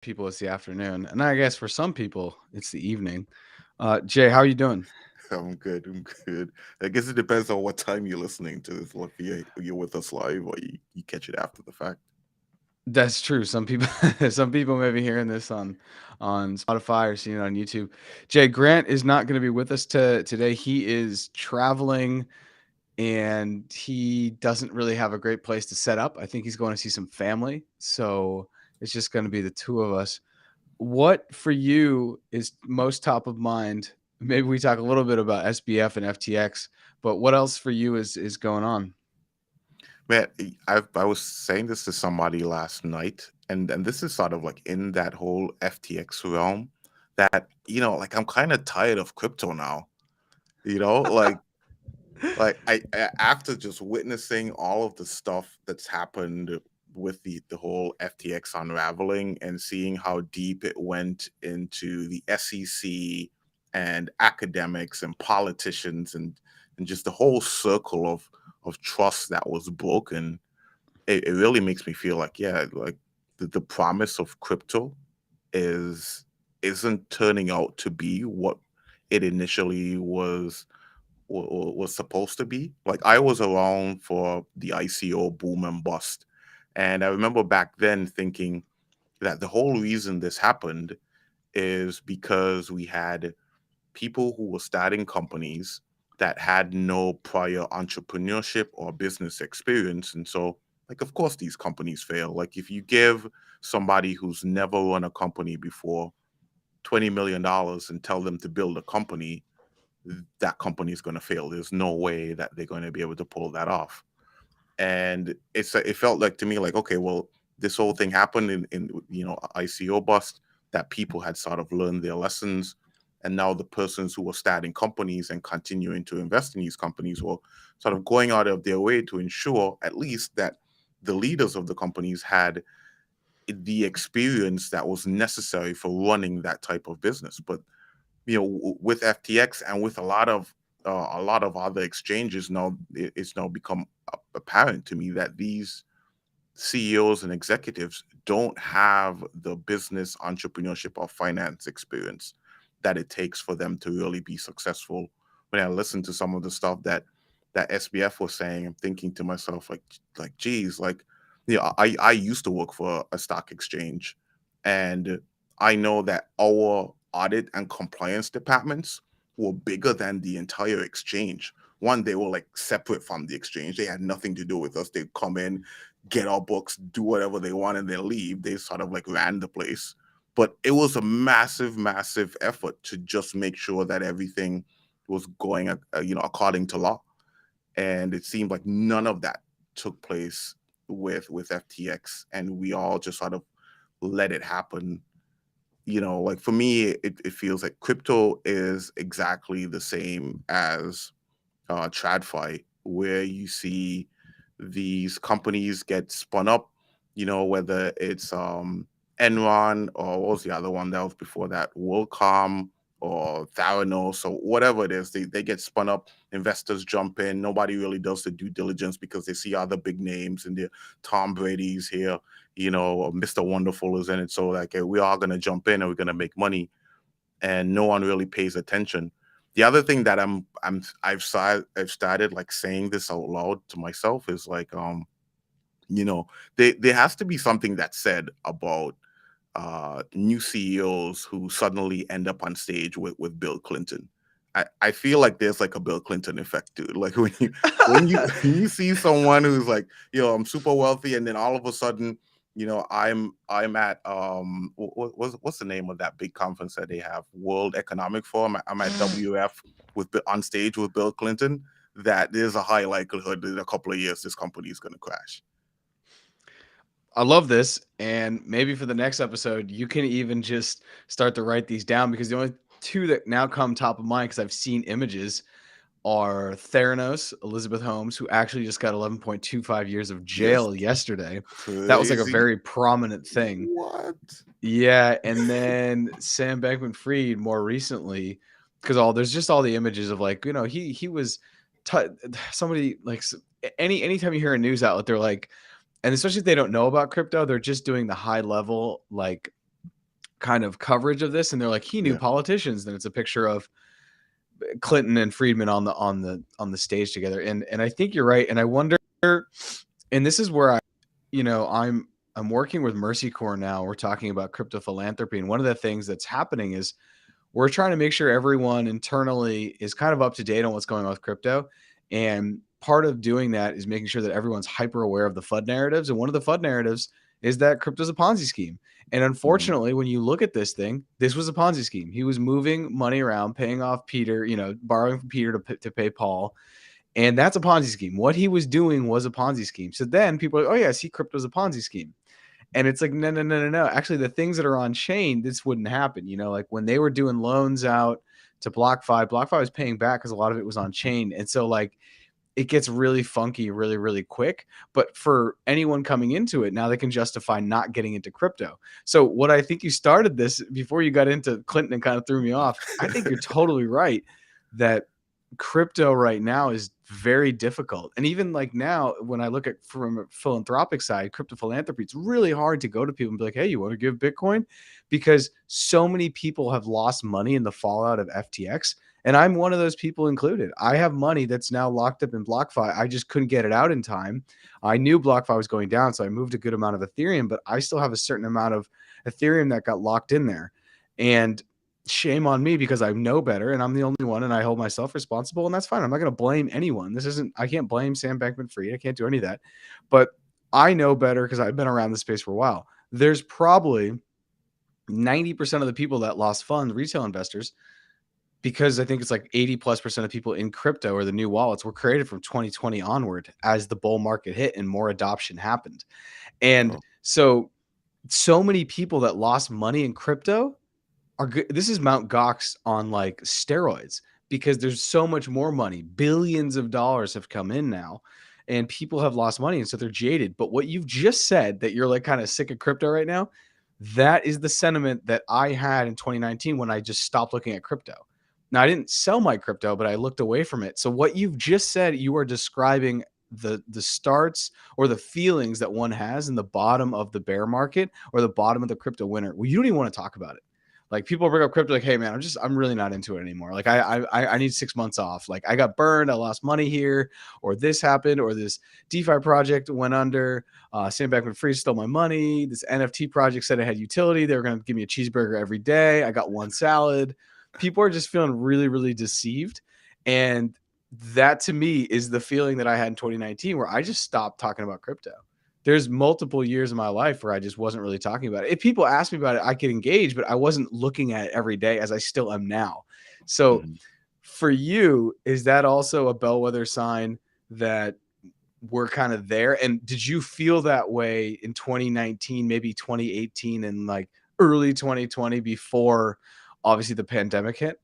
people it's the afternoon, and I guess for some people it's the evening. Jay, how are you doing? I'm good. I'm good. I guess it depends on what time you're listening to this. Like, if you're with us live or you catch it after the fact. That's true. Some people, some people may be hearing this on Spotify or seeing it on YouTube. Jay Grant is not going to be with us today. He is traveling, and he doesn't really have a great place to set up. I think he's going to see some family, so it's just going to be the two of us. What for you is most top of mind? Maybe we talk a little bit about SBF and FTX, but what else for you is going on? Man, I was saying this to somebody last night, and this is sort of like in that whole FTX realm that like I'm kind of tired of crypto now. You know, like after just witnessing all of the stuff that's happened with the whole FTX unraveling and seeing how deep it went into the SEC and academics and politicians and just the whole circle of trust that was broken, it really makes me feel like, yeah, like the promise of crypto is isn't turning out to be what it initially was supposed to be. Like, I was around for the ICO boom and bust, and I remember back then thinking that the whole reason this happened is because we had people who were starting companies that had no prior entrepreneurship or business experience. And so, like, of course, these companies fail. Like, if you give somebody who's never run a company before $20 million and tell them to build a company, that company is going to fail. There's no way that they're going to be able to pull that off. And it felt like to me like, okay, well, this whole thing happened in ICO bust, that people had sort of learned their lessons, and now the persons who were starting companies and continuing to invest in these companies were sort of going out of their way to ensure at least that the leaders of the companies had the experience that was necessary for running that type of business. But with FTX and with a lot of other exchanges now, it's now become apparent to me that these CEOs and executives don't have the business entrepreneurship or finance experience that it takes for them to really be successful. When I listen to some of the stuff that SBF was saying, I'm thinking to myself geez, like, I used to work for a stock exchange, and I know that our audit and compliance departments were bigger than the entire exchange. One, they were like separate from the exchange. They had nothing to do with us. They'd come in, get our books, do whatever they want, and then leave. They sort of like ran the place. But it was a massive, massive effort to just make sure that everything was going, according to law. And it seemed like none of that took place with FTX, and we all just sort of let it happen. Like, for me, it feels like crypto is exactly the same as TradFi, where you see these companies get spun up, whether it's Enron, or what was the other one that was before that, WorldCom or Theranos or whatever it is. They get spun up, investors jump in, nobody really does the due diligence because they see other big names and the Tom Brady's here, or Mr. Wonderful is in it. So, like, we are going to jump in and we're going to make money, and no one really pays attention. The other thing that I've started like saying this out loud to myself is like, there has to be something that's said about new CEOs who suddenly end up on stage with Bill Clinton. I feel like there's like a Bill Clinton effect, dude. Like, when you see someone who's like, I'm super wealthy, and then all of a sudden, I'm at what's the name of that big conference that they have, World Economic Forum. I'm at WF on stage with Bill Clinton. That there's a high likelihood that in a couple of years this company is going to crash. I love this, and maybe for the next episode, you can even just start to write these down because the only two that now come top of mind because I've seen images are Theranos, Elizabeth Holmes, who actually just got 11.25 years of Yes, jail yesterday. That was like a crazy. very prominent thing. What? Yeah, and then Sam Bankman-Fried more recently, because there's just all the images of like he was somebody like anytime you hear a news outlet, they're like, and especially if they don't know about crypto, they're just doing the high level like kind of coverage of this, and they're like, he knew Yeah. politicians. Then it's a picture of Clinton and Friedman on the stage together. And I think you're right. And I wonder, and this is where I'm working with Mercy Corps now. We're talking about crypto philanthropy, and one of the things that's happening is we're trying to make sure everyone internally is kind of up to date on what's going on with crypto. And part of doing that is making sure that everyone's hyper aware of the FUD narratives. And one of the FUD narratives is that crypto's a Ponzi scheme. And Hmm. unfortunately, when you look at this thing, this was a Ponzi scheme. He was moving money around, paying off Peter, borrowing from Peter to pay Paul. And that's a Ponzi scheme. What he was doing was a Ponzi scheme. So then people are like, oh, yeah, see, crypto's a Ponzi scheme. And it's like, no, no, no, no, no. Actually, the things that are on chain, this wouldn't happen. Like when they were doing loans out to BlockFi was paying back because a lot of it was on chain. And so, like, it gets really funky really, really quick. But for anyone coming into it, now they can justify not getting into crypto. So, what I think you started this before you got into Clinton and kind of threw me off, I think you're totally right that crypto right now is very difficult. And even like now, when I look at from a philanthropic side, crypto philanthropy, it's really hard to go to people and be like, hey, you want to give Bitcoin? Because so many people have lost money in the fallout of FTX. And I'm one of those people included. I have money that's now locked up in BlockFi. I just couldn't get it out in time. I knew BlockFi was going down, so I moved a good amount of Ethereum, but I still have a certain amount of Ethereum that got locked in there. And shame on me because I know better and I'm the only one and I hold myself responsible, and that's fine. I'm not going to blame anyone. I can't blame Sam Bankman-Fried. I can't do any of that. But I know better because I've been around the space for a while. There's probably 90% of the people that lost funds, retail investors, because I think it's like 80+% of people in crypto or the new wallets were created from 2020 onward as the bull market hit and more adoption happened. And Oh. so many people that lost money in crypto are good. This is Mount Gox on like steroids because there's so much more money. Billions of dollars have come in now and people have lost money. And so they're jaded. But what you've just said, that you're like kind of sick of crypto right now, that is the sentiment that I had in 2019 when I just stopped looking at crypto. Now, I didn't sell my crypto, but I looked away from it. So what you've just said, you are describing the starts or the feelings that one has in the bottom of the bear market or the bottom of the crypto winter. Well, you don't even want to talk about it. Like people bring up crypto, like, hey man, I'm really not into it anymore. Like I need 6 months off. Like I got burned, I lost money here, or this happened, or this DeFi project went under. Sam Bankman-Fried stole my money. This NFT project said it had utility. They were going to give me a cheeseburger every day. I got one salad. People are just feeling really, really deceived, and that to me is the feeling that I had in 2019, where I just stopped talking about crypto. There's multiple years of my life where I just wasn't really talking about it. If people asked me about it, I could engage, but I wasn't looking at it every day as I still am now. So Mhm. for you, is that also a bellwether sign that we're kind of there? And did you feel that way in 2019, maybe 2018, and like early 2020 before obviously the pandemic hit?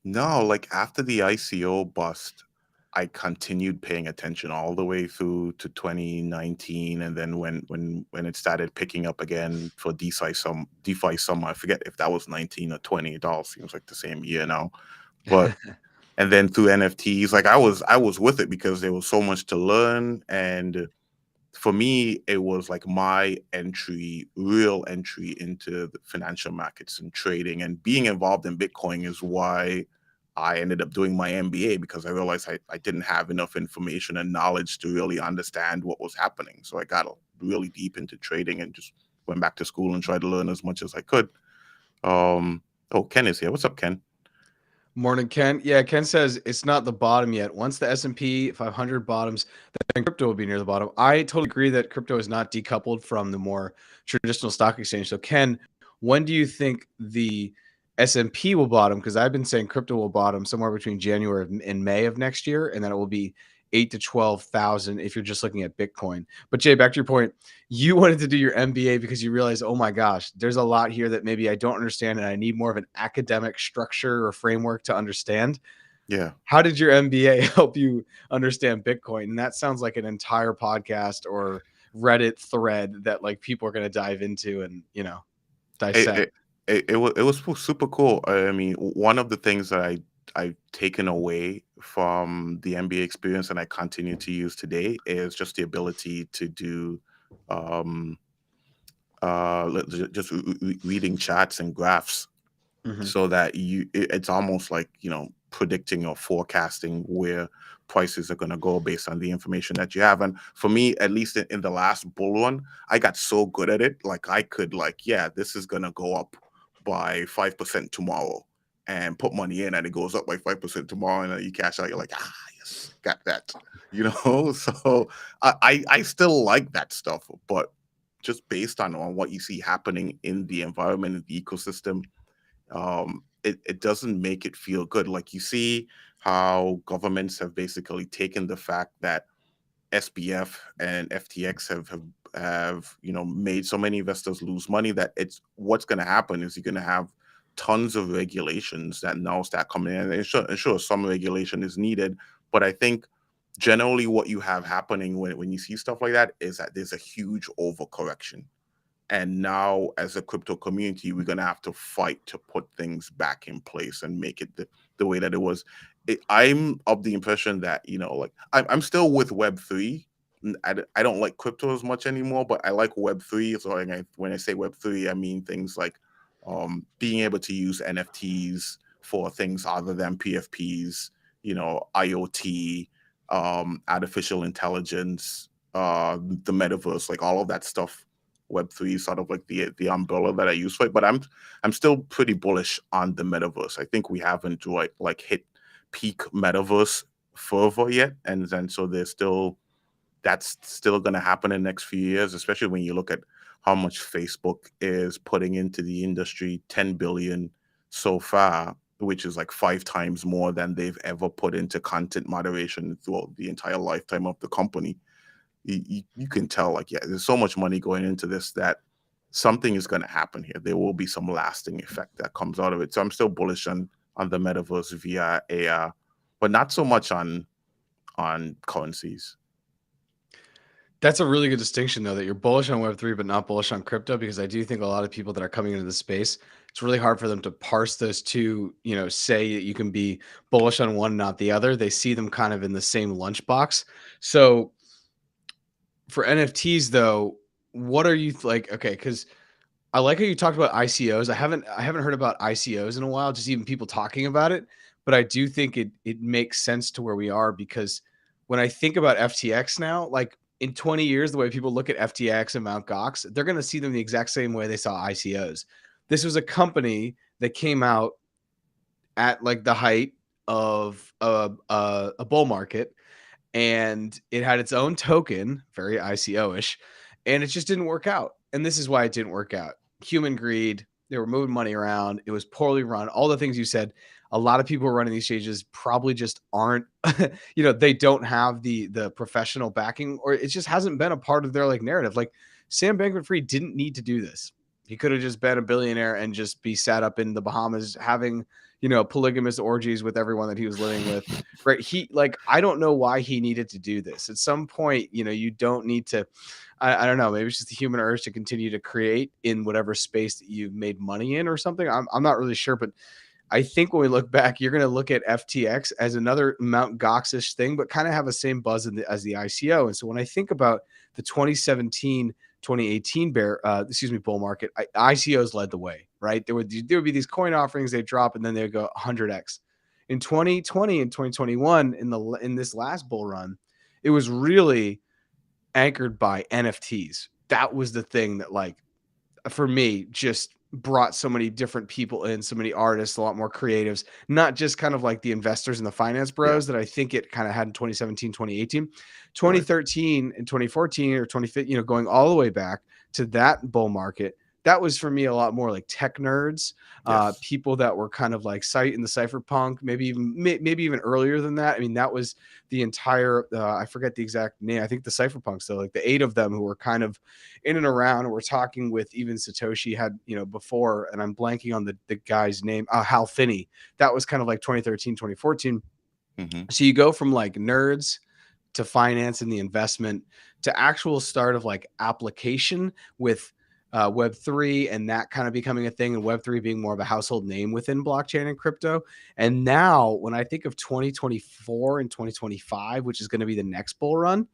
No, like after the ICO bust, I continued paying attention all the way through to 2019, and then when it started picking up again for DeFi summer, I forget if that was 19 or 20. It all seems like the same year now. But and then through NFTs, like I was with it because there was so much to learn, and for me, it was like my real entry into the financial markets and trading, and being involved in Bitcoin is why I ended up doing my MBA, because I realized I didn't have enough information and knowledge to really understand what was happening. So I got really deep into trading and just went back to school and tried to learn as much as I could. Oh, Ken is here. What's up, Ken? Morning, Ken. Yeah, Ken says it's not the bottom yet. Once the S&P 500 bottoms, then crypto will be near the bottom. I totally agree that crypto is not decoupled from the more traditional stock exchange. So, Ken, when do you think the S&P will bottom? Because I've been saying crypto will bottom somewhere between January and May of next year, and then it will be 8 to 12,000 if you're just looking at Bitcoin. But Jay, back to your point, you wanted to do your MBA because you realized, oh my gosh, there's a lot here that maybe I don't understand, and I need more of an academic structure or framework to understand. Yeah. How did your MBA help you understand Bitcoin? And that sounds like an entire podcast or Reddit thread that like people are going to dive into and It dissect. it it was super cool. I mean, one of the things that I've taken away from the MBA experience and I continue to use today is just the ability to do um just reading charts and graphs, Mhm. so that it's almost like, predicting or forecasting where prices are going to go based on the information that you have. And for me, at least in the last bull run, I got so good at it, like I could, like, yeah, this is going to go up by 5% tomorrow, and put money in, and it goes up by 5% tomorrow, and then you cash out, you're like, ah, yes, got that, so I still like that stuff, but just based on what you see happening in the environment, in the ecosystem, it doesn't make it feel good. Like, you see how governments have basically taken the fact that SBF and FTX have made so many investors lose money, that it's what's going to happen is you're going to have tons of regulations that now start coming in. And sure, some regulation is needed, but I think generally what you have happening when you see stuff like that is that there's a huge overcorrection, and now, as a crypto community, we're going to have to fight to put things back in place and make it the way that it was. I'm of the impression that, like, I'm still with Web3. I don't like crypto as much anymore, but I like Web3. So when I say Web3, I mean things like being able to use NFTs for things other than PFPs, IoT, artificial intelligence, the metaverse, like all of that stuff. Web3 is sort of like the umbrella that I use for it, but I'm still pretty bullish on the metaverse. I think we haven't like hit peak metaverse fervor yet, and then so that's still going to happen in the next few years, especially when you look at how much Facebook is putting into the industry, 10 billion so far, which is like 5 times more than they've ever put into content moderation throughout the entire lifetime of the company. You can tell, like, yeah, there's so much money going into this that something is going to happen here. There will be some lasting effect that comes out of it. So I'm still bullish on the metaverse, VR, AR, but not so much on currencies. That's a really good distinction, though, that you're bullish on Web3, but not bullish on crypto, because I do think a lot of people that are coming into the space, it's really hard for them to parse those two, say that you can be bullish on one, not the other. They see them kind of in the same lunchbox. So for NFTs, though, what are you like? Okay, because I like how you talked about ICOs. I haven't heard about ICOs in a while, just even people talking about it. But I do think it makes sense to where we are, because when I think about FTX now, like in 20 years, the way people look at FTX and Mt. Gox, they're going to see them the exact same way they saw ICOs. This was a company that came out at like the height of a bull market, and it had its own token, very ICO-ish, and it just didn't work out. And this is why it didn't work out. Human greed, they were moving money around, it was poorly run, all the things you said. A lot of people who are running these stages probably just aren't, they don't have the professional backing, or it just hasn't been a part of their like narrative. Like Sam Bankman-Fried didn't need to do this. He could have just been a billionaire and just be sat up in the Bahamas having, polygamous orgies with everyone that he was living with, right? He, like, I don't know why he needed to do this. At some point, you don't need to. I don't know. Maybe it's just the human urge to continue to create in whatever space that you've made money in or something. I'm not really sure, but I think when we look back, you're going to look at FTX as another Mount Goxish thing, but kind of have the same buzz as the ICO. And so when I think about the 2017, 2018 bull market, ICOs led the way, right? There would be these coin offerings, they drop, and then they would go 100x. In 2020 and 2021, in this last bull run, it was really anchored by NFTs. That was the thing that, like, for me, just brought so many different people in, so many artists, a lot more creatives, not just kind of like the investors and the finance Yeah, bros that I think it kind of had in 2017, 2018, right. 2013 and 2014 or 2015, going all the way back to that bull market. That was for me a lot more like tech nerds, Yes. people that were kind of like in the cypherpunk, maybe even earlier than that. I mean, that was the entire, I forget the exact name. I think the cypherpunks, though, like the 8 of them who were kind of in and around, and we're talking with even Satoshi had, before, and I'm blanking on the guy's name, Hal Finney. That was kind of like 2013, 2014. Hmm. So you go from like nerds to finance and the investment to actual start of like application with Web3, and that kind of becoming a thing, and Web3 being more of a household name within blockchain and crypto. And now when I think of 2024 and 2025, which is going to be the next bull run,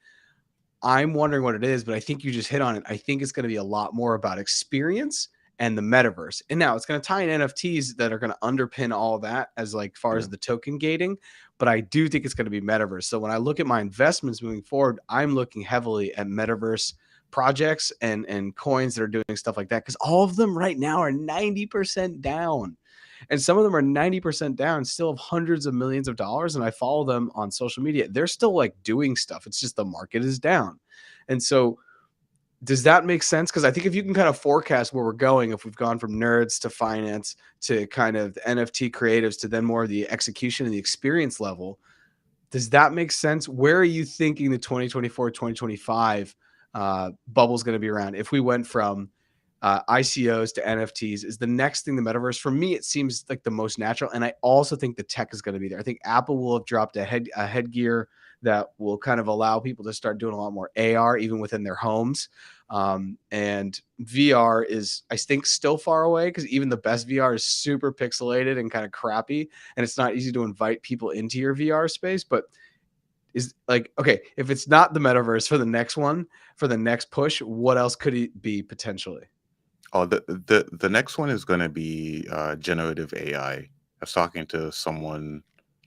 I'm wondering what it is, but I think you just hit on it. I think it's going to be a lot more about experience and the metaverse. And now it's going to tie in NFTs that are going to underpin all that as like far Yeah. as the token gating, but I do think it's going to be metaverse. So when I look at my investments moving forward, I'm looking heavily at metaverse projects and coins that are doing stuff like that, because all of them right now are 90% down, and some of them are 90% down, still have hundreds of millions of dollars. And I follow them on social media. They're still like doing stuff. It's just the market is down. And so does that make sense? Because I think if you can kind of forecast where we're going, if we've gone from nerds to finance to kind of the NFT creatives to then more of the execution and the experience level, does that make sense? Where are you thinking the 2024, 2025 bubble is going to be around? If we went from ICOs to NFTs, is the next thing the metaverse? For me, it seems like the most natural. And I also think the tech is going to be there. I think Apple will have dropped a headgear that will kind of allow people to start doing a lot more AR even within their homes. And VR is, I think, still far away, because even the best VR is super pixelated and kind of crappy, and it's not easy to invite people into your VR space. But is like, okay, if it's not the metaverse for the next one, for the next push, what else could it be potentially? Oh, the next one is going to be generative AI. I was talking to someone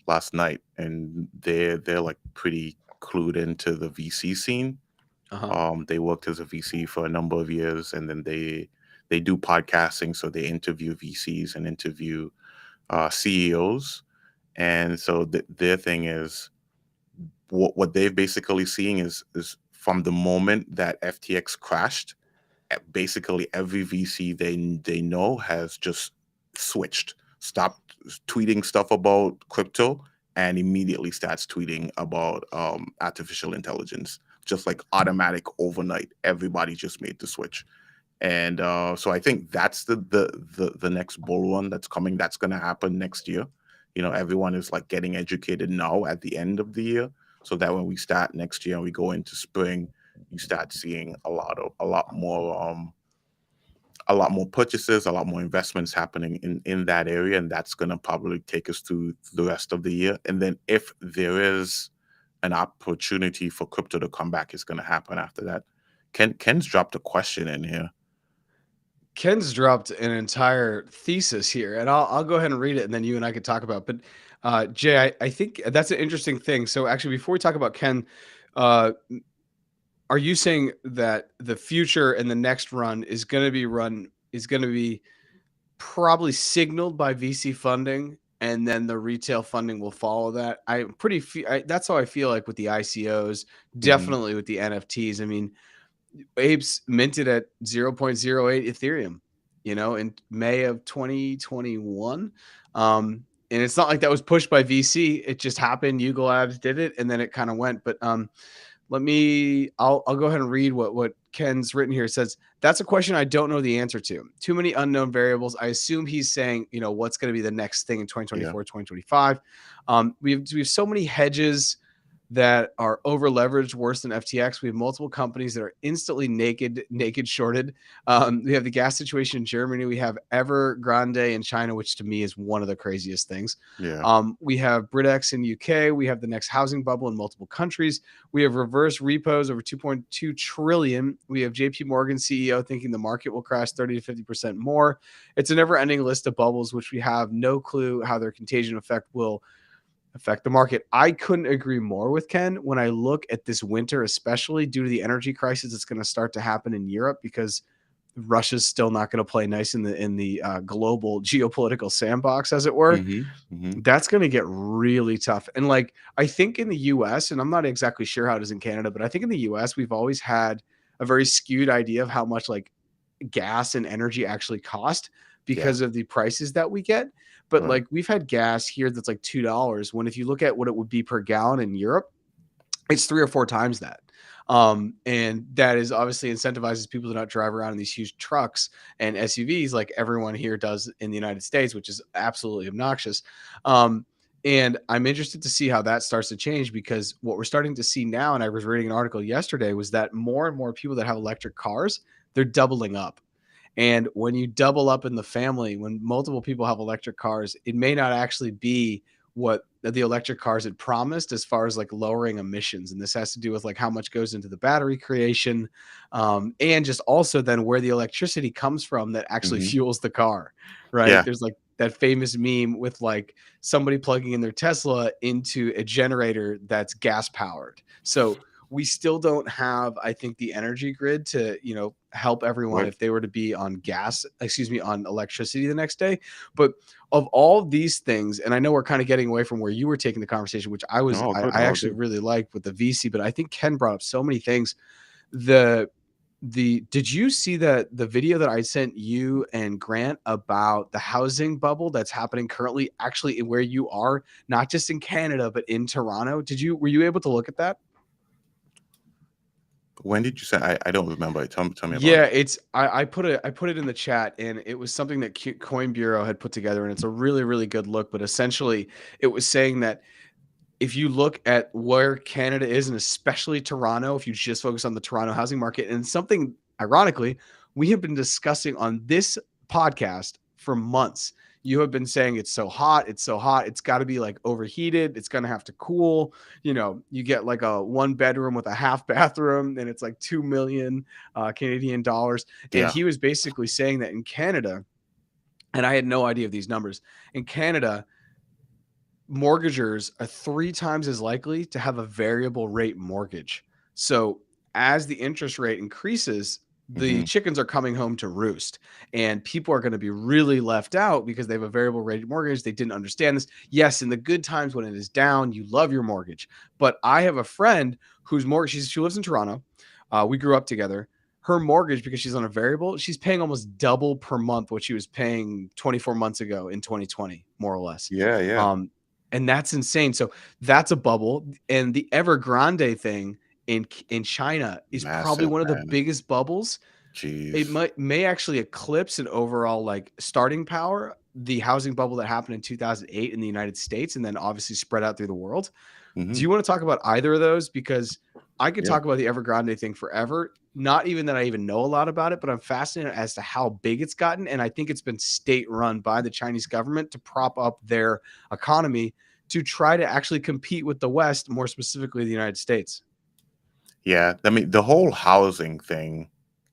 last night, and they're like pretty clued into the VC scene. Uh-huh. They worked as a VC for a number of years, and then they do podcasting, so they interview VCs and interview CEOs. And so their thing is, what they're basically seeing is from the moment that FTX crashed, basically every VC they know has just switched, stopped tweeting stuff about crypto, and immediately starts tweeting about artificial intelligence. Just like automatic overnight, everybody just made the switch. And so I think that's the next bull run that's coming. That's going to happen next year. Everyone is like getting educated now at the end of the year, so that when we start next year and we go into spring, you start seeing a lot more purchases, a lot more investments happening in that area, and that's going to probably take us through the rest of the year. And then if there is an opportunity for crypto to come back, it's going to happen after that. Ken's dropped a question in here. Ken's dropped an entire thesis here, and I'll go ahead and read it, and then you and I could talk about. But Jay, I think that's an interesting thing. So actually, before we talk about Ken, uh, are you saying that the future and the next run is going to be probably signaled by VC funding, and then the retail funding will follow that? That's how I feel like with the ICOs, Hmm. definitely with the NFTs. I mean, Abe's minted at 0.08 Ethereum, in May of 2021. And it's not like that was pushed by VC. It just happened. Yuga Labs did it, and then it kind of went. But I'll go ahead and read what Ken's written here. It says, that's a question I don't know the answer to. Too many unknown variables. I assume he's saying, what's going to be the next thing in Yeah, 2024, 2025. We have so many hedges that are over leveraged worse than FTX. We have multiple companies that are instantly naked shorted. We have the gas situation in Germany. We have Evergrande in China, which to me is one of the craziest things. yeah, We have BritX in UK. We have the next housing bubble in multiple countries. We have reverse repos over 2.2 trillion. We have JP Morgan CEO thinking the market will crash 30 to 50% more. It's a never ending list of bubbles, which we have no clue how their contagion effect will affect the market. I couldn't agree more with Ken when I look at this winter, especially due to the energy crisis that's going to start to happen in Europe, because Russia's still not going to play nice in the global geopolitical sandbox, as it were. hmm That's going to get really tough. And like, I think in the US, and I'm not exactly sure how it is in Canada, but I think in the US, we've always had a very skewed idea of how much like gas and energy actually cost yeah, because of the prices that we get. But right, like, we've had gas here that's like $2, when if you look at what it would be per gallon in Europe, it's 3 or 4 times that. And that is obviously incentivizes people to not drive around in these huge trucks and SUVs like everyone here does in the United States, which is absolutely obnoxious. And I'm interested to see how that starts to change, because what we're starting to see now, and I was reading an article yesterday, was that more and more people that have electric cars, they're doubling up. And when you double up in the family, when multiple people have electric cars, it may not actually be what the electric cars had promised as far as like lowering emissions. And this has to do with like how much goes into the battery creation, and just also then where the electricity comes from that actually Hmm. fuels the car, right? Yeah. There's like that famous meme with like somebody plugging in their Tesla into a generator that's gas powered. So we still don't have, I think, the energy grid to, help everyone Right. if they were to be on on electricity the next day. But of all these things, and I know we're kind of getting away from where you were taking the conversation, which No, good. I All actually good. really liked with the VC, but I think Ken brought up so many things. The did you see the video that I sent you and Grant about the housing bubble that's happening currently actually in where you are, not just in Canada, but in Toronto? Were you able to look at that? When did you say? I don't remember. Tell me about Yeah, it. I put it in the chat, and it was something that Coin Bureau had put together, and it's a really really good look. But essentially, it was saying that if you look at where Canada is, and especially Toronto, if you just focus on the Toronto housing market, and something ironically, we have been discussing on this podcast for months. You have been saying it's so hot, it's so hot, it's got to be like overheated, it's going to have to cool. You get like a one bedroom with a half bathroom, and it's like 2 million Canadian dollars. And Yeah. he was basically saying that in Canada, and I had no idea of these numbers, in Canada, mortgagers are 3 times as likely to have a variable rate mortgage. So as the interest rate increases, the Hmm. chickens are coming home to roost, and people are going to be really left out because they have a variable rate mortgage. They didn't understand this. Yes, in the good times when it is down, you love your mortgage. But I have a friend whose mortgage, she lives in Toronto. We grew up together. Her mortgage, because she's on a variable, she's paying almost double per month what she was paying 24 months ago in 2020, more or less. Yeah. Yeah. Um, and that's insane. So that's a bubble. And the Evergrande thing in China is probably Massive, one of the man. biggest bubbles. It Jeez. may actually eclipse an overall like starting power, the housing bubble that happened in 2008 in the United States, and then obviously spread out through the world. Do Hmm. you want to talk about either of those? Because I could Yeah. talk about the Evergrande thing forever. Not even that I even know a lot about it, but I'm fascinated as to how big it's gotten. And I think it's been state run by the Chinese government to prop up their economy to try to actually compete with the West, more specifically the United States. Yeah. I mean, the whole housing thing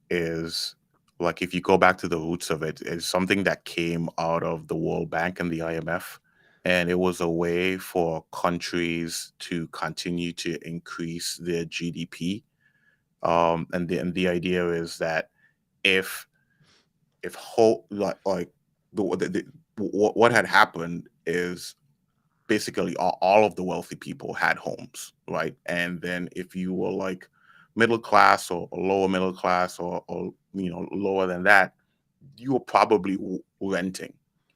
is like, if you go back to the roots of it, it's something that came out of the World Bank and the IMF. And it was a way for countries to continue to increase their GDP. And the idea is that if whole like what had happened is basically all of the wealthy people had homes, right? And then if you were like middle class or lower middle class or lower than that, you were probably renting.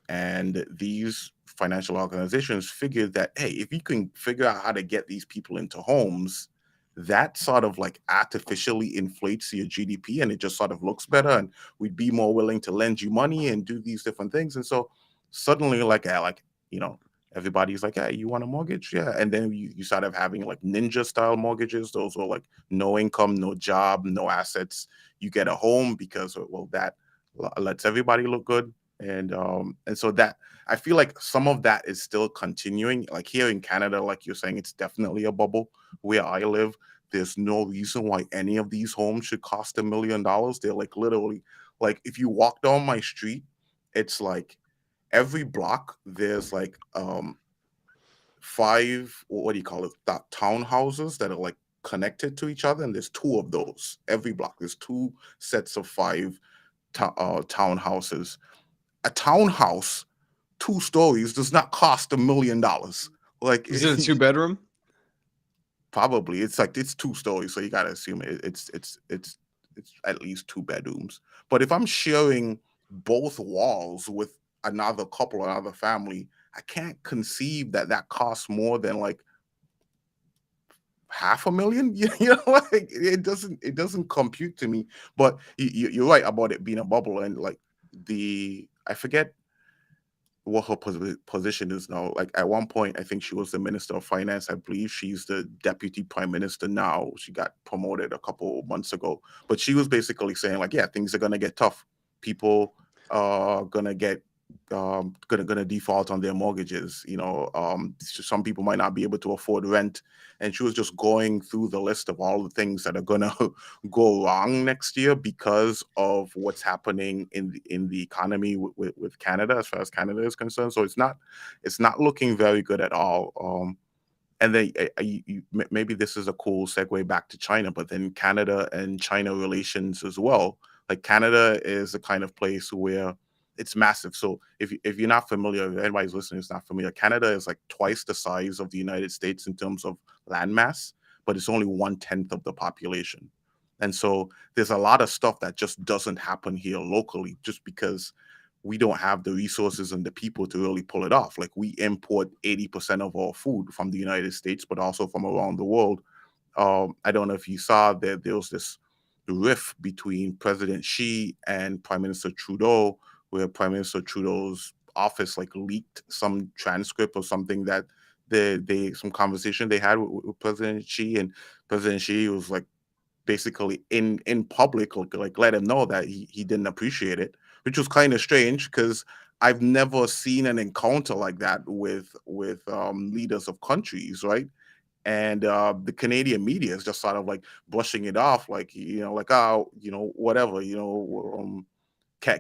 And these financial organizations figured that, hey, if you can figure out how to get these people into homes, that sort of like artificially inflates your GDP and it just sort of looks better. And we'd be more willing to lend you money and do these different things. And so suddenly, you know, everybody's like, hey, you want a mortgage? Yeah. And then you sort of having like ninja style mortgages. Those were like no income, no job, no assets. You get a home because, well, that lets everybody look good. And so that, I feel like some of that is still continuing. Like here in Canada, like you're saying, it's definitely a bubble. Where I live, there's no reason why any of these homes should cost $1 million. They're like literally, like if you walk down my street, it's like every block there's like five, what do you call it, that townhouses that are like connected to each other, and there's two of those every block. There's two sets of five townhouses. A townhouse, 2 stories, does not cost $1 million. Like Is it a two-bedroom? probably it's like it's 2 stories, so you gotta assume it's at least two bedrooms. But if I'm sharing both walls with another couple, another family, I can't conceive that that costs more than like half a million. Like it doesn't compute to me. But you're right about it being a bubble. And like the I forget what her position is now. Like at one point, I think she was the minister of finance. I believe she's the deputy prime minister now. She got promoted a couple months ago, but she was basically saying like, yeah, things are gonna get tough. People are gonna get gonna default on their mortgages. Some people might not be able to afford rent, and she was just going through the list of all the things that are gonna go wrong next year because of what's happening in the economy with Canada, as far as Canada is concerned. So it's not looking very good at all. And then maybe this is a cool segue back to China, but then Canada and China relations as well. Like Canada is the kind of place where it's massive. So if you're not familiar, if anybody's listening is not familiar, Canada is like twice the size of the United States in terms of land mass, but it's only 1/10 of the population. And so there's a lot of stuff that just doesn't happen here locally just because we don't have the resources and the people to really pull it off. Like we import 80% of our food from the United States, but also from around the world. I don't know if you saw that there was this rift between President Xi and Prime Minister Trudeau, where Prime Minister Trudeau's office like leaked some transcript or something that they some conversation they had with President Xi, and President Xi was like basically in public like let him know that he didn't appreciate it, which was kind of strange because I've never seen an encounter like that with leaders of countries, right? And the Canadian media is just sort of like brushing it off, like like, oh, whatever,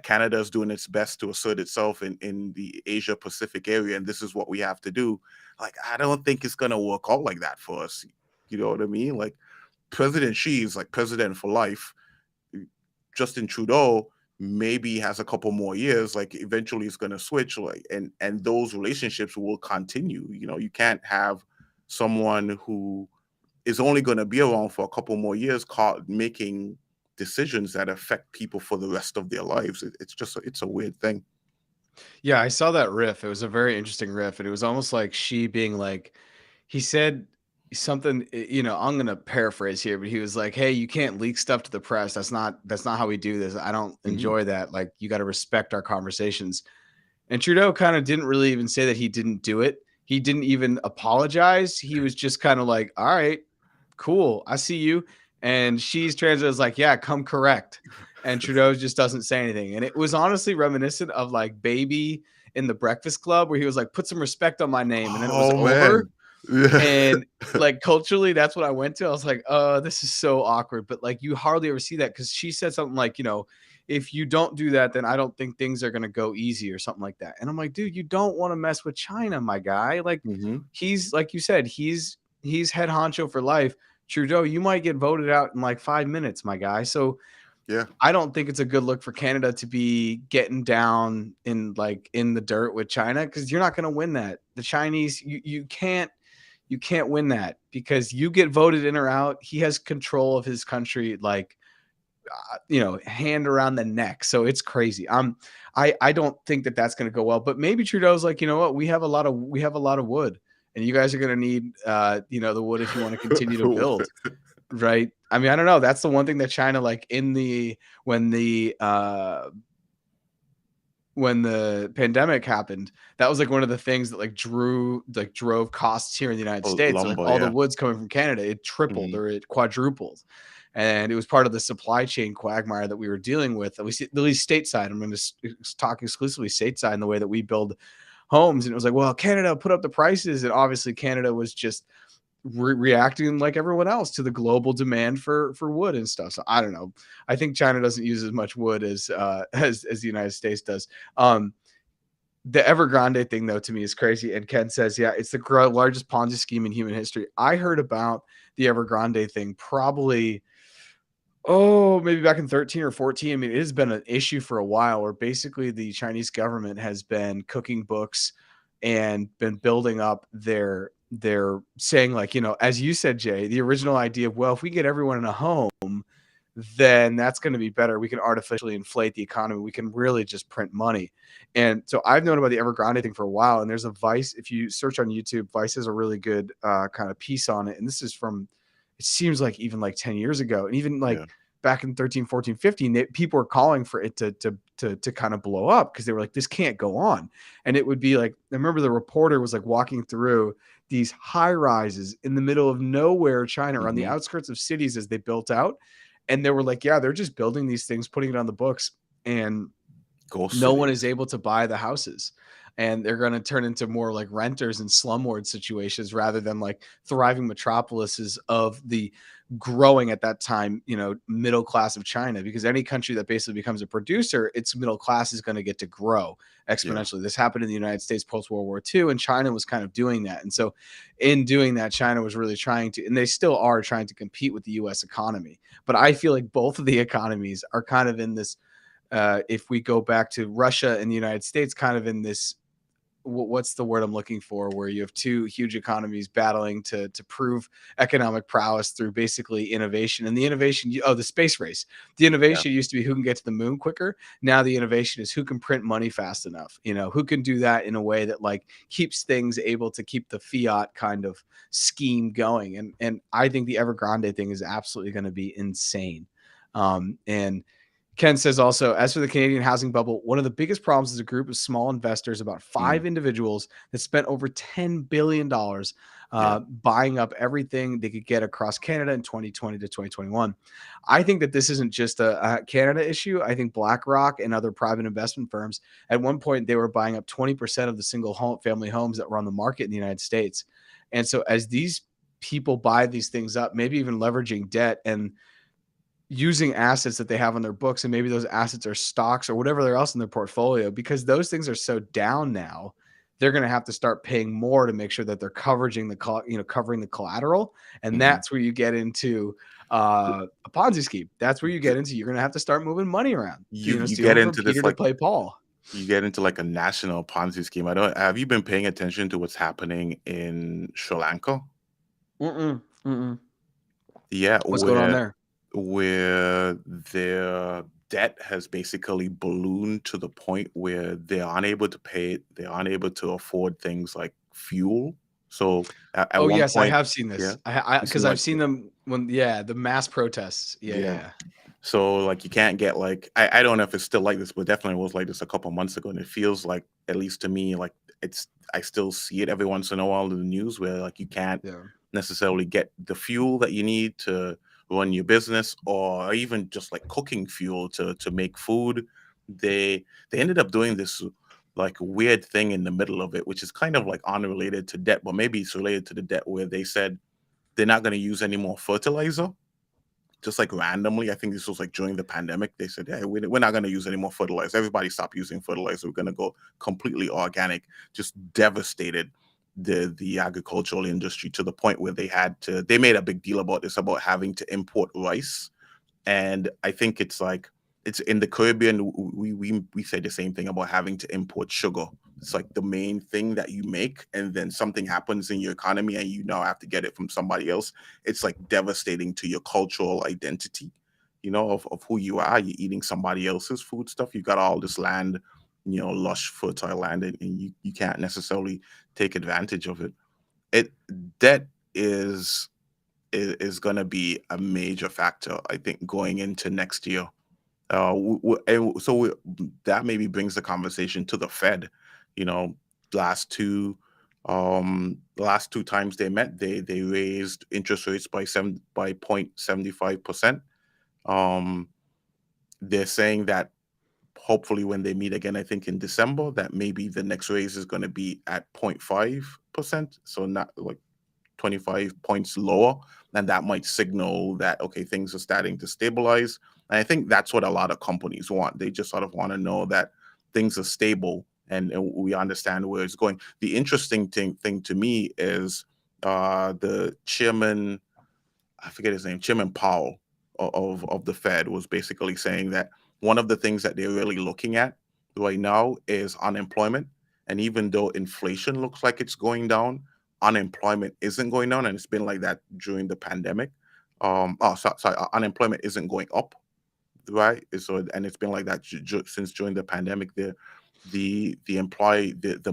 Canada is doing its best to assert itself in the Asia Pacific area, and this is what we have to do. Like, I don't think it's gonna work out like that for us. You know what I mean? Like, President Xi is like president for life. Justin Trudeau maybe has a couple more years. Like, eventually, it's going to switch. Like, and those relationships will continue. You can't have someone who is only going to be around for a couple more years caught making decisions that affect people for the rest of their lives. It's a weird thing. Yeah, I saw that riff. It was a very interesting riff, and it was almost like she being like, he said something. I'm gonna paraphrase here, but he was like, "Hey, you can't leak stuff to the press. That's not how we do this. I don't Hmm. enjoy that. Like, you got to respect our conversations." And Trudeau kind of didn't really even say that he didn't do it. He didn't even apologize. He was just kind of like, "All right, cool, I see you." And she's translated as like, "Yeah, come correct." And Trudeau just doesn't say anything. And it was honestly reminiscent of like Baby in the Breakfast Club, where he was like, "Put some respect on my name," and then it was Oh over. man. Yeah. And like culturally, that's what I went to. I was like, this is so awkward. But like you hardly ever see that because she said something like, if you don't do that, then I don't think things are gonna go easy or something like that. And I'm like, dude, you don't want to mess with China, my guy. Like Hmm. he's like you said, he's head honcho for life. Trudeau, you might get voted out in like 5 minutes, my guy. So Yeah. I don't think it's a good look for Canada to be getting down in the dirt with China because you're not going to win that. The Chinese, you can't win that because you get voted in or out. He has control of his country, like hand around the neck. So it's crazy. I don't think that that's going to go well. But maybe Trudeau's like, you know what, we have a lot of wood, and you guys are going to need the wood if you want to continue to build. Right. I mean, I don't know. That's the one thing that China, like when the uh when the pandemic happened, that was like one of the things that drove costs here in the United Oh, States. So like lumber. all the Yeah. wood's coming from Canada, it tripled Hmm. or it quadrupled. And it was part of the supply chain quagmire that we were dealing with, at least stateside. I'm going to talk exclusively stateside in the way that we build homes. And it was like, well, Canada put up the prices. And obviously Canada was just reacting like everyone else to the global demand for wood and stuff. So I don't know. I think China doesn't use as much wood as the United States does. Um, the Evergrande thing, though, to me is crazy. And Ken says, yeah, it's the largest Ponzi scheme in human history. I heard about the Evergrande thing probably, maybe back in 13 or 14. I mean, it has been an issue for a while where basically the Chinese government has been cooking books and been building up their saying, like, as you said, Jay, the original idea of, well, if we get everyone in a home, then that's going to be better. We can artificially inflate the economy. We can really just print money. And so I've known about the Evergrande thing for a while. And there's a Vice, if you search on YouTube, Vice has a really good kind of piece on it. And this is from, it seems like even like 10 years ago. And even like Yeah. back in 13, 14, 15, people were calling for it to kind of blow up because they were like, this can't go on. And it would be like, I remember the reporter was like walking through these high rises in the middle of nowhere, China, or on the Hmm. outskirts of cities as they built out. And they were like, yeah, they're just building these things, putting it on the books. And Ghost No one is cities. able to buy the houses, and they're going to turn into more like renters and slumlord situations rather than like thriving metropolises of the growing at that time, middle class of China. Because any country that basically becomes a producer, its middle class is going to get to grow Yeah. exponentially. This happened in the United States post World War II, and China was kind of doing that. And so in doing that, China was really trying to, and they still are trying to compete with the US economy. But I feel like both of the economies are kind of in this, if we go back to Russia and the United States, kind of in this, what's the word I'm looking for, where you have two huge economies battling to prove economic prowess through basically innovation. And the innovation, the space race. The Yeah. innovation used to be who can get to the moon quicker. Now the innovation is who can print money fast enough. Who can do that in a way that like keeps things able to keep the fiat kind of scheme going. And I think the Evergrande thing is absolutely going to be insane. And Ken says also, as for the Canadian housing bubble, one of the biggest problems is a group of small investors, about Mm, 5 individuals, that spent over $10 billion yeah. buying up everything they could get across Canada in 2020 to 2021. I think that this isn't just a Canada issue. I think BlackRock and other private investment firms, at one point, they were buying up 20% of the single home family homes that were on the market in the United States. And so as these people buy these things up, maybe even leveraging debt and using assets that they have on their books, and maybe those assets are stocks or whatever else in their portfolio, because those things are so down now, they're going to have to start paying more to make sure that they're covering the collateral. And Hmm. that's where you get into a Ponzi scheme. That's where you get into, you're going to have to start moving money around, You get stealing from into this Peter to like play Paul. you get into like a national Ponzi scheme. I don't have you been paying attention to what's happening in Sri Lanka? Mm-mm, mm-mm. Yeah, What's going on where there? their debt has basically ballooned to the point where they're unable to pay it. They're unable to afford things like fuel. So at Oh one yes, I point, have seen yeah, this. I this is because I've like seen them when, yeah, the mass protests. Yeah, yeah, yeah. yeah. So like you can't get like I don't know if it's still like this, but definitely was like this a couple months ago, and it feels like at least to me like it's I still see it every once in a while in the news where like you can't Yeah. necessarily get the fuel that you need to run your business or even just like cooking fuel to make food. They ended up doing this like weird thing in the middle of it, which is kind of like unrelated to debt, but maybe it's related to the debt where they said they're not going to use any more fertilizer just like randomly. I think this was like during the pandemic. They said, "Hey, we're not going to use any more fertilizer. Everybody stop using fertilizer. We're going to go completely organic." Just devastated the agricultural industry to the point where they made a big deal about this about having to import rice. And I think it's like it's in the Caribbean. We say the same thing about having to import sugar. It's like the main thing that you make, and then something happens in your economy, and you now have to get it from somebody else. It's like devastating to your cultural identity, of who you are. You're eating somebody else's food stuff. You got all this land, lush, fertile land, and you can't necessarily take advantage of it. It Debt is going to be a major factor, I think, going into next year. That maybe brings the conversation to the Fed. You know, last two last two times they met, they raised interest rates by 0.75%. Um, they're saying that hopefully when they meet again, I think in December, that maybe the next raise is going to be at 0.5%. So not like 25 points lower, and that might signal that okay, things are starting to stabilize. And I think that's what a lot of companies want. They just sort of want to know that things are stable and we understand where it's going. The interesting thing to me is the chairman, I forget his name, Chairman Powell of the Fed was basically saying that one of the things that they're really looking at right now is unemployment. And even though inflation looks like it's going down, unemployment isn't going down, and it's been like that during the pandemic. Unemployment isn't going up, right? And it's been like that since during the pandemic. The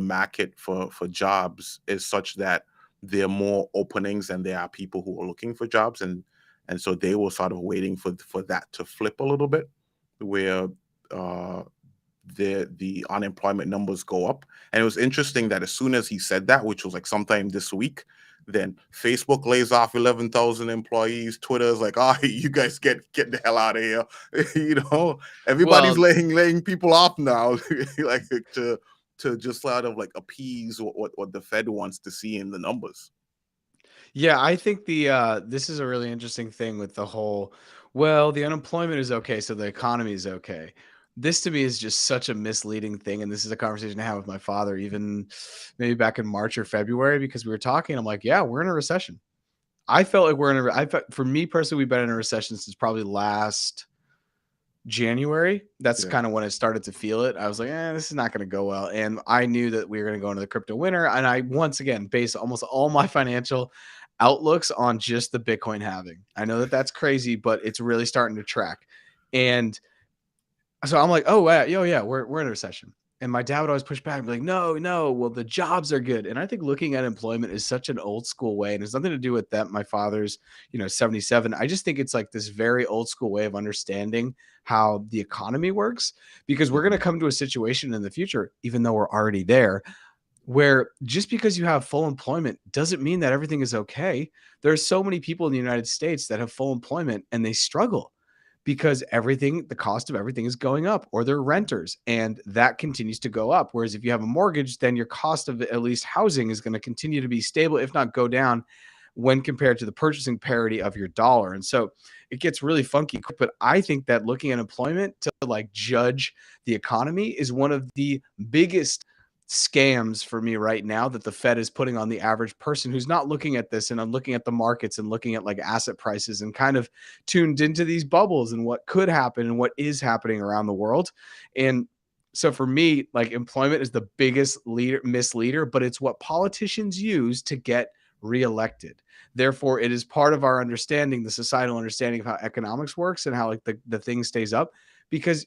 market for jobs is such that there are more openings and there are people who are looking for jobs, and so they were sort of waiting for that to flip a little bit, where uh the unemployment numbers go up. And it was interesting that as soon as he said that, which was like sometime this week, Then Facebook lays off 11,000 employees. Twitter's like, "Oh, you guys get the hell out of here." you know, everybody's Well, laying people off now, like to just sort of like appease what the Fed wants to see in the numbers. yeah, I think this is a really interesting thing with the whole, well, the unemployment is okay, so the economy is okay. This to me is just such a misleading thing. And this is a conversation I had with my father, even maybe back in March or February, because we were talking. I'm like, yeah, we're in a recession. I felt like we're in a, I felt, for me personally, we've been in a recession since probably last January. That's Yeah. kind of when I started to feel it. I was like, this is not going to go well. And I knew that we were going to go into the crypto winter. And I, once again, based almost all my financial outlooks on just the Bitcoin halving. I know that that's crazy, but it's really starting to track. And so I'm like, oh, wow, yo, yeah, we're in a recession. And my dad would always push back and be like, no, no, well, the jobs are good. And I think looking at employment is such an old school way. And it's nothing to do with that. My father's, 77. I just think it's like this very old school way of understanding how the economy works, because we're going to Mhm. come to a situation in the future, even though we're already there, where just because you have full employment doesn't mean that everything is okay. There are so many people in the United States that have full employment and they struggle because everything, the cost of everything is going up, or they're renters and that continues to go up. Whereas if you have a mortgage, then your cost of at least housing is going to continue to be stable, if not go down when compared to the purchasing parity of your dollar. And so it gets really funky. But I think that looking at employment to like judge the economy is one of the biggest scams for me right now that the Fed is putting on the average person who's not looking at this and I'm looking at the markets and looking at like asset prices and kind of tuned into these bubbles and what could happen and what is happening around the world. And so for me, like employment is the biggest misleader, but it's what politicians use to get reelected. Therefore, it is part of our understanding, the societal understanding of how economics works and how like the thing stays up. Because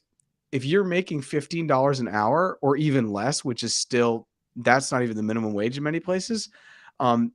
if you're making $15 an hour or even less, which is still, that's not even the minimum wage in many places.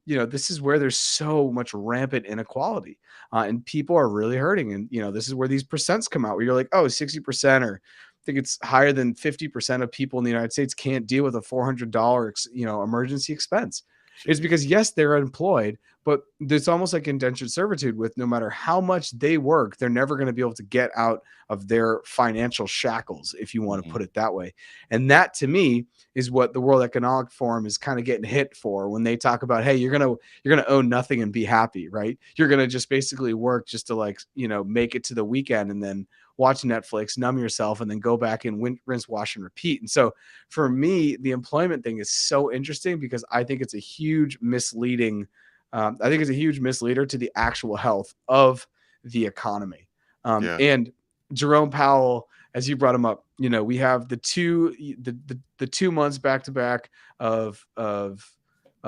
This is where there's so much rampant inequality, and people are really hurting. And this is where these percents come out, where you're like, oh, 60%, or I think it's higher than 50% of people in the United States can't deal with a $400, emergency expense. It's Jeez. because yes, they're employed, but it's almost like indentured servitude. With no matter how much they work, they're never going to be able to get out of their financial shackles, if you want to Mhm. put it that way. And that to me is what the World Economic Forum is kind of getting hit for when they talk about, hey, you're gonna own nothing and be happy, right? You're gonna just basically work just to like make it to the weekend and then watch Netflix, numb yourself, and then go back and rinse, wash, and repeat. And so for me, the employment thing is so interesting because I think it's a huge misleading. I think it's a huge misleader to the actual health of the economy. Yeah. And Jerome Powell, as you brought him up, we have the 2 months back to back of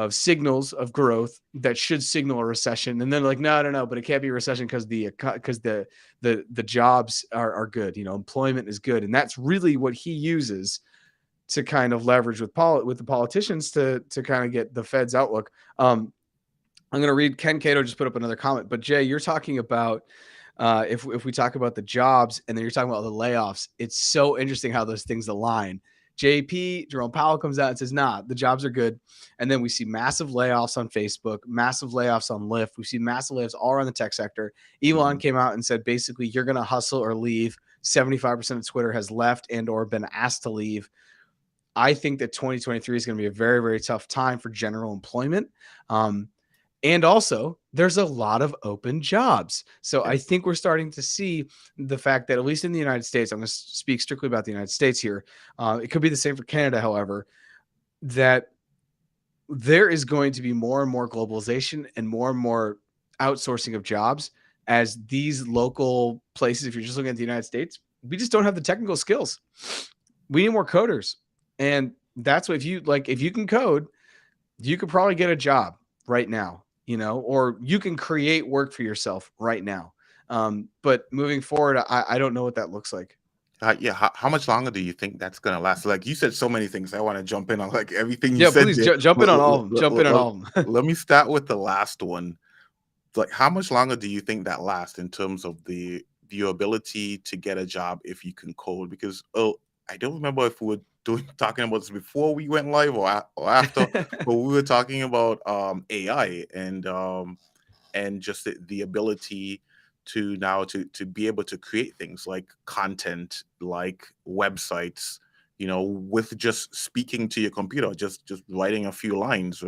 signals of growth that should signal a recession, and then like no, no, no, but it can't be a recession because the jobs are good, employment is good, and that's really what he uses to kind of leverage with the politicians to kind of get the Fed's outlook. I'm going to read Ken Cato just put up another comment, but Jay, you're talking about if we talk about the jobs and then you're talking about the layoffs, it's so interesting how those things align. Jerome Powell comes out and says, nah, the jobs are good. And then we see massive layoffs on Facebook, massive layoffs on Lyft. We see massive layoffs all around the tech sector. Elon Mhm. came out and said, basically, you're going to hustle or leave. 75% of Twitter has left and or been asked to leave. I think that 2023 is going to be a very, very tough time for general employment. And also, there's a lot of open jobs. So Yeah. I think we're starting to see the fact that, at least in the United States, I'm going to speak strictly about the United States here. It could be the same for Canada, however, that there is going to be more and more globalization and more outsourcing of jobs as these local places. If you're just looking at the United States, we just don't have the technical skills. We need more coders. And that's what, if you can code, you could probably get a job right now, or you can create work for yourself right now. But moving forward, I don't know what that looks like. Yeah. How much longer do you think that's gonna last? Like you said, so many things. I want to jump in on like everything you Yeah, said please there. jump in on all of them. Jump in on all of them. Let me start with the last one. Like, how much longer do you think that lasts in terms of the ability to get a job if you can code? Because I don't remember if we were doing talking about this before we went live or after, but we were talking about AI and just the ability to now to be able to create things like content, like websites, with just speaking to your computer, just writing a few lines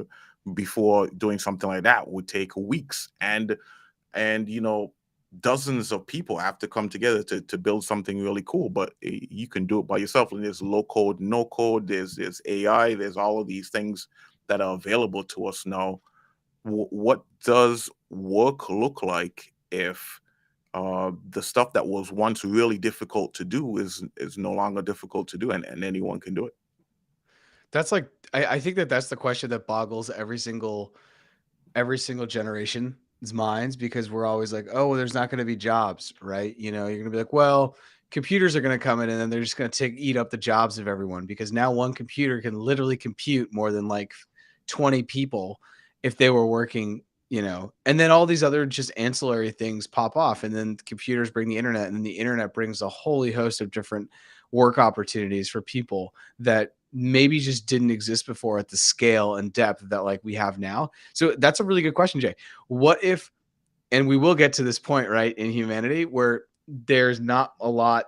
before doing something like that would take weeks. And dozens of people have to come together to build something really cool, but you can do it by yourself. And there's low code, no code, there's AI, there's all of these things that are available to us now. What does work look like if the stuff that was once really difficult to do is no longer difficult to do, and anyone can do it? That's like I think that that's the question that boggles every single generation's minds, because we're always like, oh, well, there's not going to be jobs, right? You're going to be like, well, computers are going to come in and then they're just going to eat up the jobs of everyone, because now one computer can literally compute more than like 20 people if they were working, and then all these other just ancillary things pop off. And then computers bring the internet, and then the internet brings a holy host of different work opportunities for people that maybe just didn't exist before at the scale and depth that like we have now. So that's a really good question, Jay. What if, and we will get to this point, right, in humanity where there's not a lot.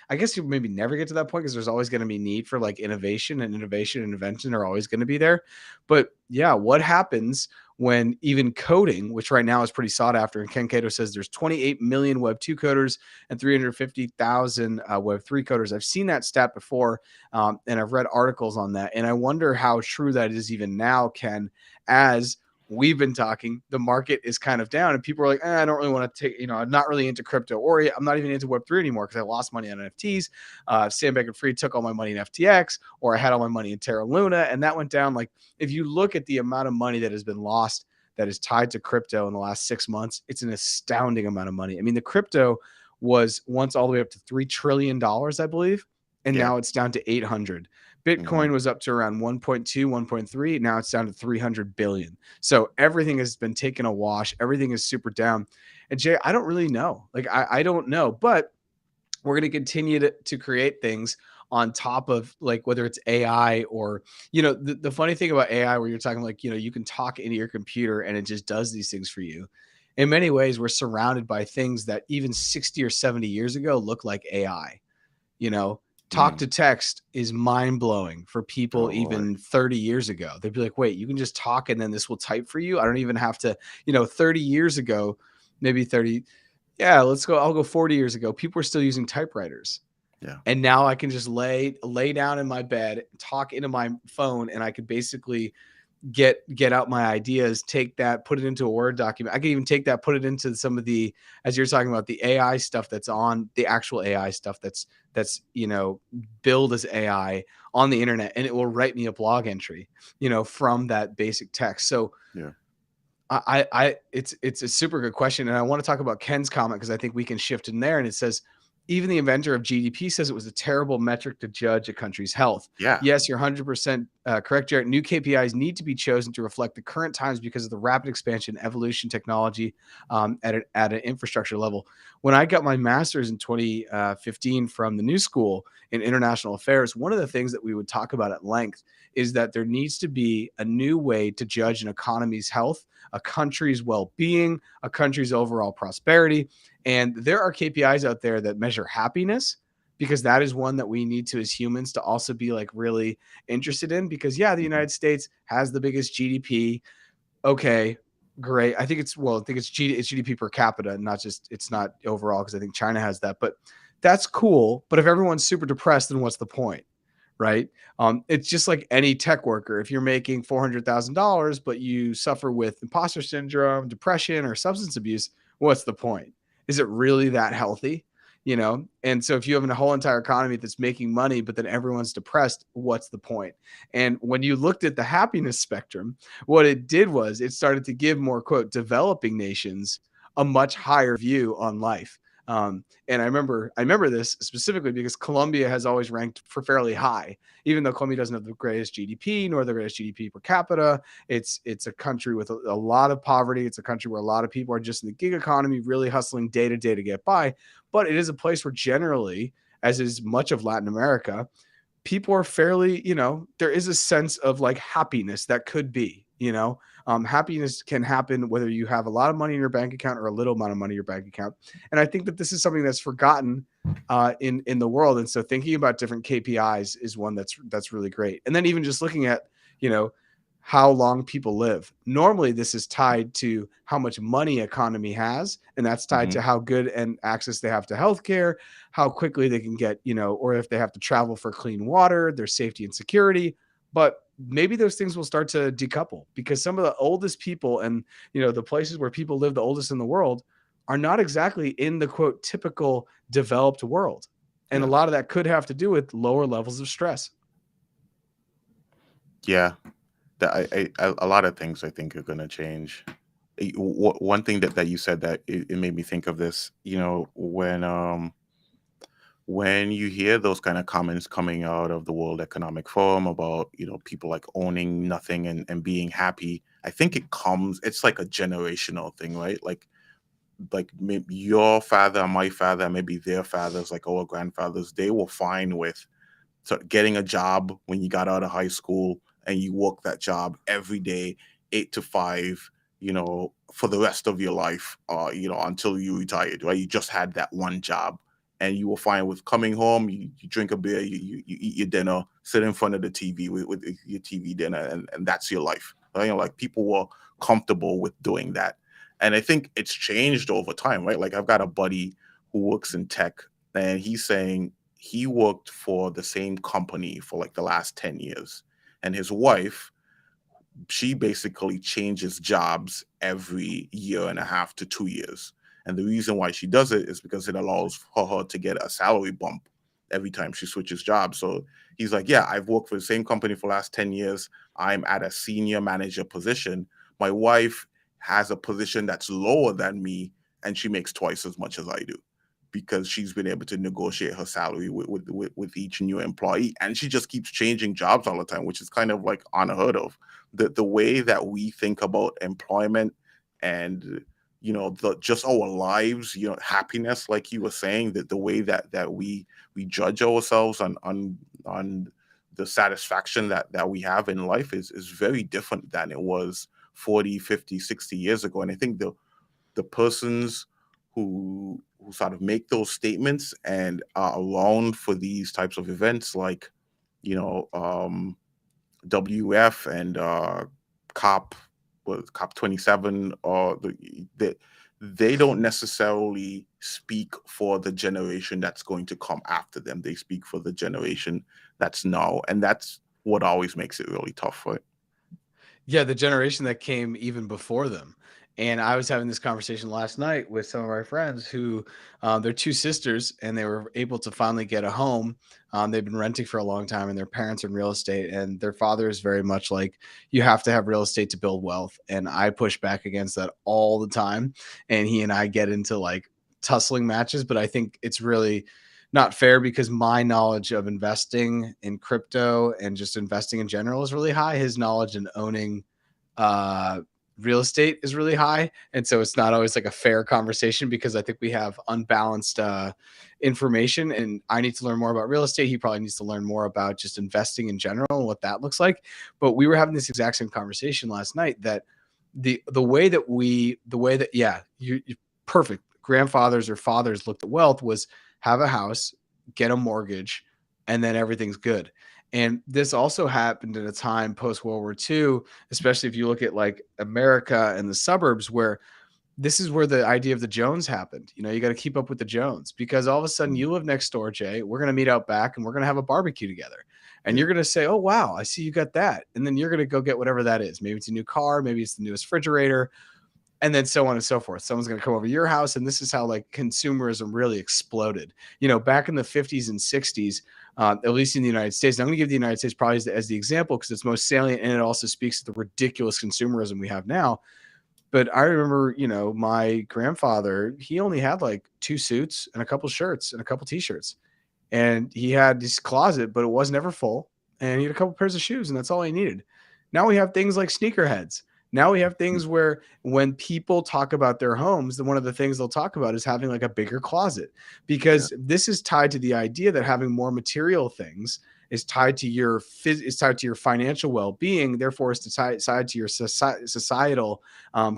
I guess you maybe never get to that point, because there's always going to be need for like innovation, and invention are always going to be there. But yeah, what happens when even coding, which right now is pretty sought after, and Ken Cato says there's 28 million Web 2 coders and 350,000 Web 3 coders. I've seen that stat before, and I've read articles on that. And I wonder how true that is even now, Ken, as we've been talking, the market is kind of down and people are like, I don't really want to take, I'm not really into crypto, or I'm not even into Web3 anymore because I lost money on NFTs. Sam Bankman-Fried took all my money in FTX, or I had all my money in Terra Luna, and that went down. Like, if you look at the amount of money that has been lost that is tied to crypto in the last 6 months, it's an astounding amount of money. I mean, the crypto was once all the way up to $3 trillion, I believe, and Yeah. now it's down to 800. Hmm. Bitcoin was up to around 1.2, 1.3. Now it's down to 300 billion. So everything has been taken a wash. Everything is super down. And Jay, I don't really know. Like, I don't know, but we're going to continue to create things on top of, like, whether it's AI or, the funny thing about AI, where you're talking like, you can talk into your computer and it just does these things for you. In many ways, we're surrounded by things that even 60 or 70 years ago look like AI. you know Talk Mm. to text is mind blowing for people Oh Lord. even 30 years ago. They'd be like, wait, you can just talk and then this will type for you. I don't even have to, 30 years ago, maybe 30. Yeah, I'll go 40 years ago. People were still using typewriters. Yeah. And now I can just lay down in my bed, talk into my phone, and I could basically get out my ideas, take that, put it into a Word document. I can even take that, put it into some of the, as you're talking about, the AI stuff that's on the actual AI stuff that's build as AI on the internet, and it will write me a blog entry, from that basic text. So Yeah. it's a super good question, and I want to talk about Ken's comment because I think we can shift in there. And it says, even the inventor of GDP says it was a terrible metric to judge a country's health. Yeah. Yes, you're 100% correct, Jarrett. New KPIs need to be chosen to reflect the current times because of the rapid expansion, evolution, technology at an infrastructure level. When I got my master's in 2015 from the New School in International Affairs, one of the things that we would talk about at length is that there needs to be a new way to judge an economy's health, a country's well-being, a country's overall prosperity. And there are KPIs out there that measure happiness, because that is one that we need to, as humans, to also be like really interested in. Because yeah, the Hmm. United States has the biggest GDP. Okay, great. I think it's GDP per capita, not just, it's not overall, because I think China has that. But that's cool. But if everyone's super depressed, then what's the point? Right? It's just like any tech worker. If you're making $400,000, but you suffer with imposter syndrome, depression, or substance abuse, what's the point? Is it really that healthy? And so if you have a whole entire economy that's making money, but then everyone's depressed, what's the point? And when you looked at the happiness spectrum, what it did was it started to give more, quote, developing nations a much higher view on life. And I remember this specifically because Colombia has always ranked for fairly high, even though Colombia doesn't have the greatest GDP nor the greatest GDP per capita. It's a country with a lot of poverty. It's a country where a lot of people are just in the gig economy, really hustling day to day to get by. But it is a place where generally, as is much of Latin America, people are fairly, there is a sense of like happiness that could be, happiness can happen whether you have a lot of money in your bank account or a little amount of money in your bank account. And I think that this is something that's forgotten in the world. And so thinking about different KPIs is one that's really great. And then even just looking at, you know, how long people live. Normally, this is tied to how much money economy has, and that's tied Hmm. to how good and access they have to healthcare, how quickly they can get, or if they have to travel for clean water, their safety and security. But maybe those things will start to decouple because some of the oldest people and the places where people live the oldest in the world are not exactly in the quote typical developed world. And a Yeah. lot of that could have to do with lower levels of stress. Yeah. That a lot of things I think are going to change. One thing that you said that it made me think of this, when you hear those kind of comments coming out of the World Economic Forum about, people like owning nothing and being happy, I think it's like a generational thing, right? Like maybe your father, my father, maybe their fathers, like our grandfathers, they were fine with getting a job when you got out of high school and you work that job every day, 8 to 5, for the rest of your life, until you retired, right? You just had that one job and you were fine with coming home, you drink a beer, you eat your dinner, sit in front of the TV with your TV dinner, and that's your life. Right? Like people were comfortable with doing that. And I think it's changed over time, right? Like I've got a buddy who works in tech and he's saying he worked for the same company for like the last 10 years. And his wife, she basically changes jobs every year and a half to 2 years. And the reason why she does it is because it allows for her to get a salary bump every time she switches jobs. So he's like, yeah, I've worked for the same company for the last 10 years. I'm at a senior manager position. My wife has a position that's lower than me, and she makes twice as much as I do because she's been able to negotiate her salary with each new employee. And she just keeps changing jobs all the time, which is kind of like unheard of. The way that we think about employment and the just our lives, happiness, like you were saying, that the way that we judge ourselves on the satisfaction that we have in life is very different than it was 40, 50, 60 years ago. And I think the persons who sort of make those statements and are around for these types of events, like you know um WF and cop was cop 27, or they don't necessarily speak for the generation that's going to come after them. They speak for the generation that's now, and that's what always makes it really tough, right? Yeah, the generation that came even before them. And I was having this conversation last night with some of my friends who, they're two sisters, and they were able to finally get a home. They've been renting for a long time, and their parents are in real estate. And their father is very much like, you have to have real estate to build wealth. And I push back against that all the time. And he and I get into like tussling matches, but I think it's really not fair because my knowledge of investing in crypto and just investing in general is really high. His knowledge in owning uh, real estate is really high. And so it's not always like a fair conversation because I think we have unbalanced information, and I need to learn more about real estate. He probably needs to learn more about just investing in general and what that looks like. But we were having this exact same conversation last night that the way that, yeah, you perfect grandfathers or fathers looked at wealth was have a house, get a mortgage, and then everything's good. And this also happened at a time post World War II, especially if you look at like America and the suburbs, where this is where the idea of the Jones happened. You got to keep up with the Jones because all of a sudden you live next door, Jay. We're going to meet out back and we're going to have a barbecue together. And Yeah. you're going to say, oh, wow, I see you got that. And then you're going to go get whatever that is. Maybe it's a new car, maybe it's the newest refrigerator, and then so on and so forth. Someone's going to come over to your house, and this is how like consumerism really exploded. Back in the 50s and 60s, at least in the United States. And I'm going to give the United States probably as the example because it's most salient, and it also speaks to the ridiculous consumerism we have now. But I remember, my grandfather, he only had like two suits and a couple shirts and a couple t-shirts, and he had this closet, but it was never full. And he had a couple pairs of shoes, and that's all he needed. Now we have things like sneakerheads. Now we have things where when people talk about their homes, then one of the things they'll talk about is having like a bigger closet, Yeah. because this is tied to the idea that having more material things is tied to your is tied to your financial well-being. Therefore, it's tied to your societal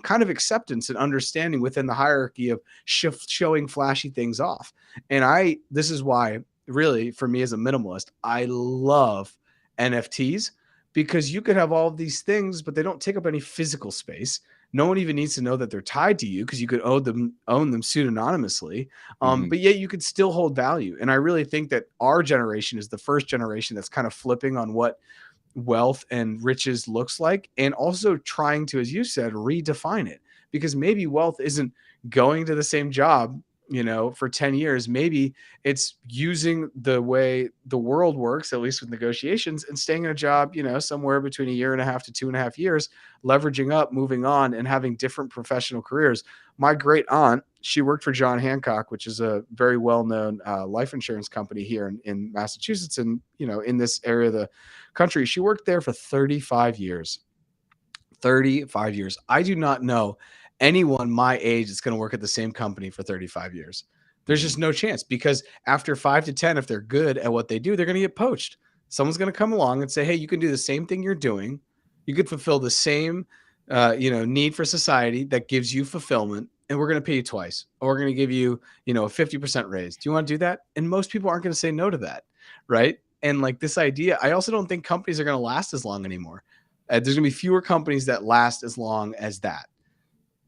kind of acceptance and understanding within the hierarchy of showing flashy things off. And this is why, really, for me as a minimalist, I love NFTs, because you could have all of these things, but they don't take up any physical space. No one even needs to know that they're tied to you, because you could own them pseudonymously. Hmm. But yet you could still hold value. And I really think that our generation is the first generation that's kind of flipping on what wealth and riches looks like, and also trying to, as you said, redefine it. Because maybe wealth isn't going to the same job, for 10 years. Maybe it's using the way the world works, at least with negotiations, and staying in a job, somewhere between a year and a half to 2.5 years, leveraging up, moving on, and having different professional careers. My great aunt, she worked for John Hancock, which is a very well-known life insurance company here in Massachusetts, and in this area of the country. She worked there for 35 years. 35 years. I do not know anyone my age that's going to work at the same company for 35 years. There's Hmm. just no chance, because after 5 to 10, if they're good at what they do, they're going to get poached. Someone's going to come along and say, "Hey, you can do the same thing you're doing. You could fulfill the same need for society that gives you fulfillment, and we're going to pay you twice. Or we're going to give you, a 50% raise. Do you want to do that?" And most people aren't going to say no to that, right? And like this idea, I also don't think companies are going to last as long anymore. There's going to be fewer companies that last as long as that.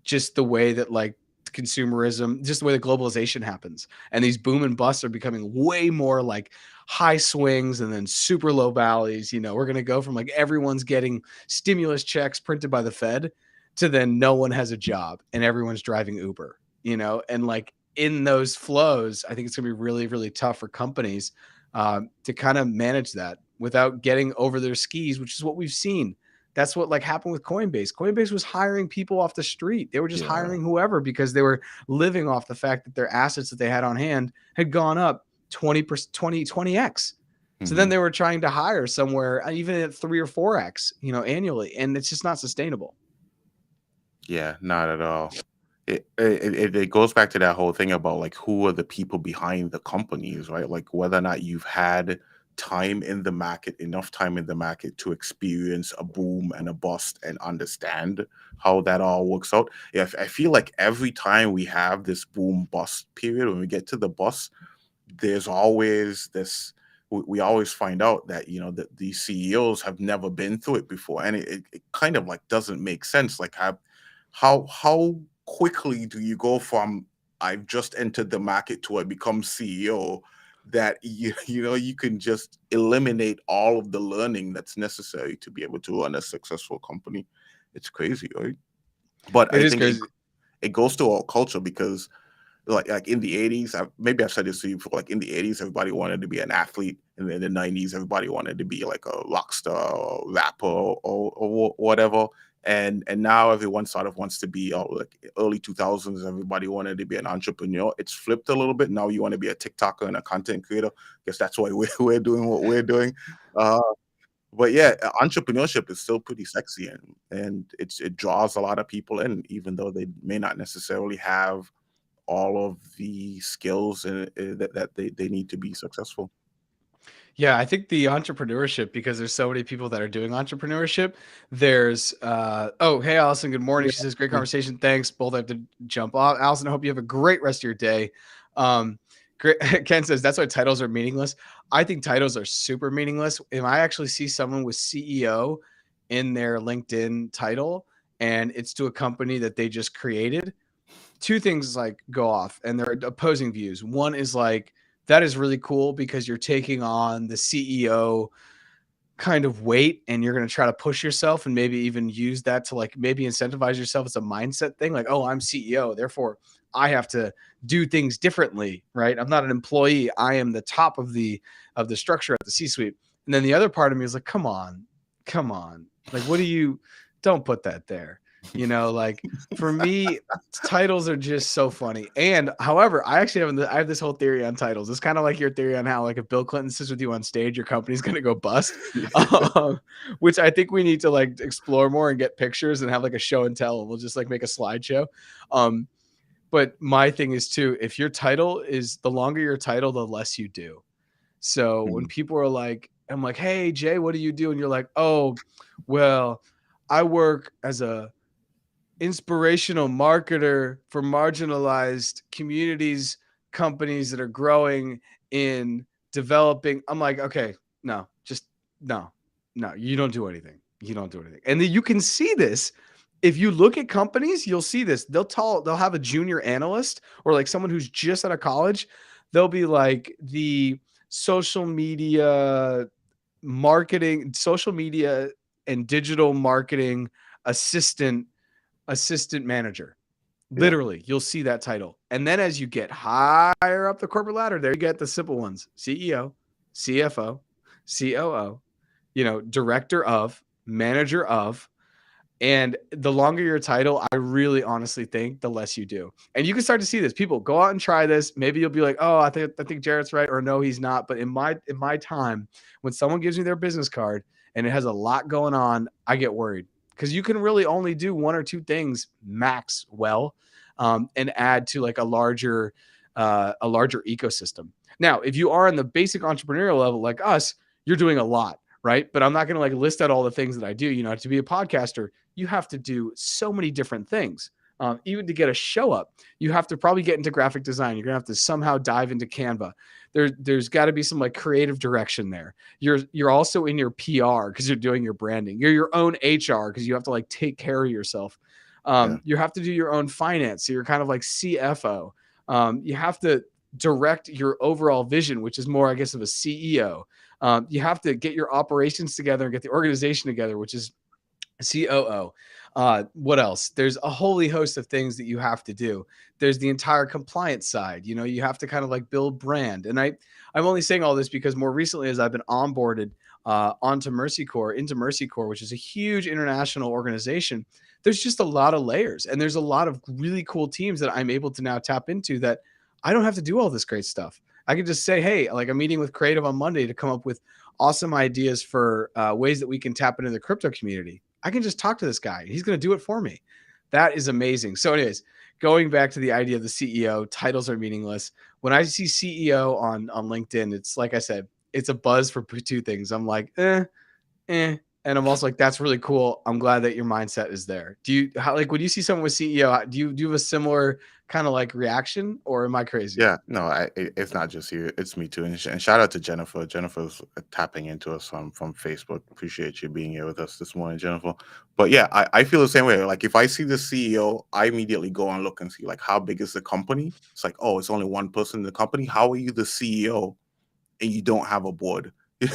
Just the way that, like, consumerism, just the way that globalization happens, and these boom and busts are becoming way more like high swings and then super low valleys. We're going to go from like everyone's getting stimulus checks printed by the Fed to then no one has a job and everyone's driving Uber. And like in those flows, I think it's going to be really, really tough for companies to kind of manage that without getting over their skis, which is what we've seen. That's what like happened with Coinbase. Coinbase was hiring people off the street. They were just Yeah. hiring whoever, because they were living off the fact that their assets that they had on hand had gone up 20%, 20x. So then Hmm. they were trying to hire somewhere even at 3 or 4x, annually, and it's just not sustainable. Yeah, not at all. It goes back to that whole thing about like who are the people behind the companies, right? Like whether or not you've had time in the market, enough time in the market to experience a boom and a bust and understand how that all works out. Yeah, I feel like every time we have this boom bust period, when we get to the bust, there's always this. We always find out that that these CEOs have never been through it before, and it kind of like doesn't make sense. Like how quickly do you go from I've just entered the market to I become CEO, that you can just eliminate all of the learning that's necessary to be able to run a successful company. It's crazy, right? But It I is think crazy. it goes to our culture because like in the 80s, maybe I've said this to you before, like in the 80s everybody wanted to be an athlete, and in the 90s everybody wanted to be like a rock star or rapper or whatever, and now everyone sort of wants to be like early 2000s everybody wanted to be an entrepreneur. It's flipped a little bit. Now you want to be a TikToker and a content creator. Guess that's why we're doing what we're doing. uh but yeah, entrepreneurship is still pretty sexy, and it draws a lot of people in, even though they may not necessarily have all of the skills that they need to be successful. Yeah, I think the entrepreneurship, because there's so many people that are doing entrepreneurship. There's oh, hey Allison, good morning. Yeah. She says great conversation. Thanks. Both have to jump off. Allison, I hope you have a great rest of your day. Great. Ken says that's why titles are meaningless. I think titles are super meaningless. If I actually see someone with CEO in their LinkedIn title and it's to a company that they just created, two things like go off, and they're opposing views. One is like, that is really cool because you're taking on the CEO kind of weight, and you're going to try to push yourself and maybe even use that to like maybe incentivize yourself as a mindset thing, like, oh, I'm CEO, therefore I have to do things differently, right? I'm not an employee, I am the top of the structure at the C suite. And then the other part of me is like, come on, like, what do you, don't put that there. Like for me, titles are just so funny. And however, I actually I have this whole theory on titles. It's kind of like your theory on how like if Bill Clinton sits with you on stage, your company's going to go bust. um, which I think we need to like explore more and get pictures and have like a show and tell. We'll just like make a slideshow. Um, but my thing is too, if your title is the longer your title, the less you do. So when Mhm. people are like, I'm like, hey Jay, what do you do? And you're like, oh, well, I work as a inspirational marketer for marginalized communities, companies that are growing in developing. I'm like, okay, no, just no, no, you don't do anything. You don't do anything. And then you can see this. If you look at companies, you'll see this. They'll have a junior analyst or like someone who's just out of college. They'll be like the social media social media and digital marketing assistant manager. Yeah, Literally, you'll see that title. And then as you get higher up the corporate ladder, there you get the simple ones: CEO, CFO, COO, director of, manager of. And the longer your title, I really honestly think the less you do. And you can start to see this. People go out and try this. Maybe you'll be like, "Oh, I think Jarrett's right," or "No, he's not." But in my time, when someone gives me their business card and it has a lot going on, I get worried because you can really only do one or two things max well, and add to like a larger ecosystem. Now, if you are in the basic entrepreneurial level like us, you're doing a lot, right? But I'm not going to like list out all the things that I do. To be a podcaster, you have to do so many different things. Even to get a show up, you have to probably get into graphic design. You're gonna have to somehow dive into Canva. There's got to be some like creative direction there. You're also in your PR because you're doing your branding. You're your own HR because you have to like take care of yourself. yeah, You have to do your own finance. So you're kind of like CFO. You have to direct your overall vision, which is more, I guess, of a CEO. You have to get your operations together and get the organization together, which is COO. What else? There's a holy host of things that you have to do. There's the entire compliance side. You have to kind of like build brand. And I'm only saying all this because more recently, as I've been onboarded into Mercy Corps, which is a huge international organization, there's just a lot of layers, and there's a lot of really cool teams that I'm able to now tap into that I don't have to do all this great stuff. I can just say, hey, like I'm meeting with Creative on Monday to come up with awesome ideas for ways that we can tap into the crypto community. I can just talk to this guy. He's going to do it for me. That is amazing. So, anyways, going back to the idea of the CEO, titles are meaningless. When I see CEO on LinkedIn, it's like I said, it's a buzz for two things. I'm like, eh. And I'm also like, that's really cool. I'm glad that your mindset is there. Like when you see someone with CEO, do you have a similar kind of like reaction, or am I crazy? yeah. No, it's not just you; it's me too. And shout out to Jennifer. Jennifer's tapping into us from Facebook. Appreciate you being here with us this morning, Jennifer. But yeah, I feel the same way. Like if I see the CEO, I immediately go and look and see like how big is the company. It's like, oh, it's only one person in the company. How are you the CEO and you don't have a board? Like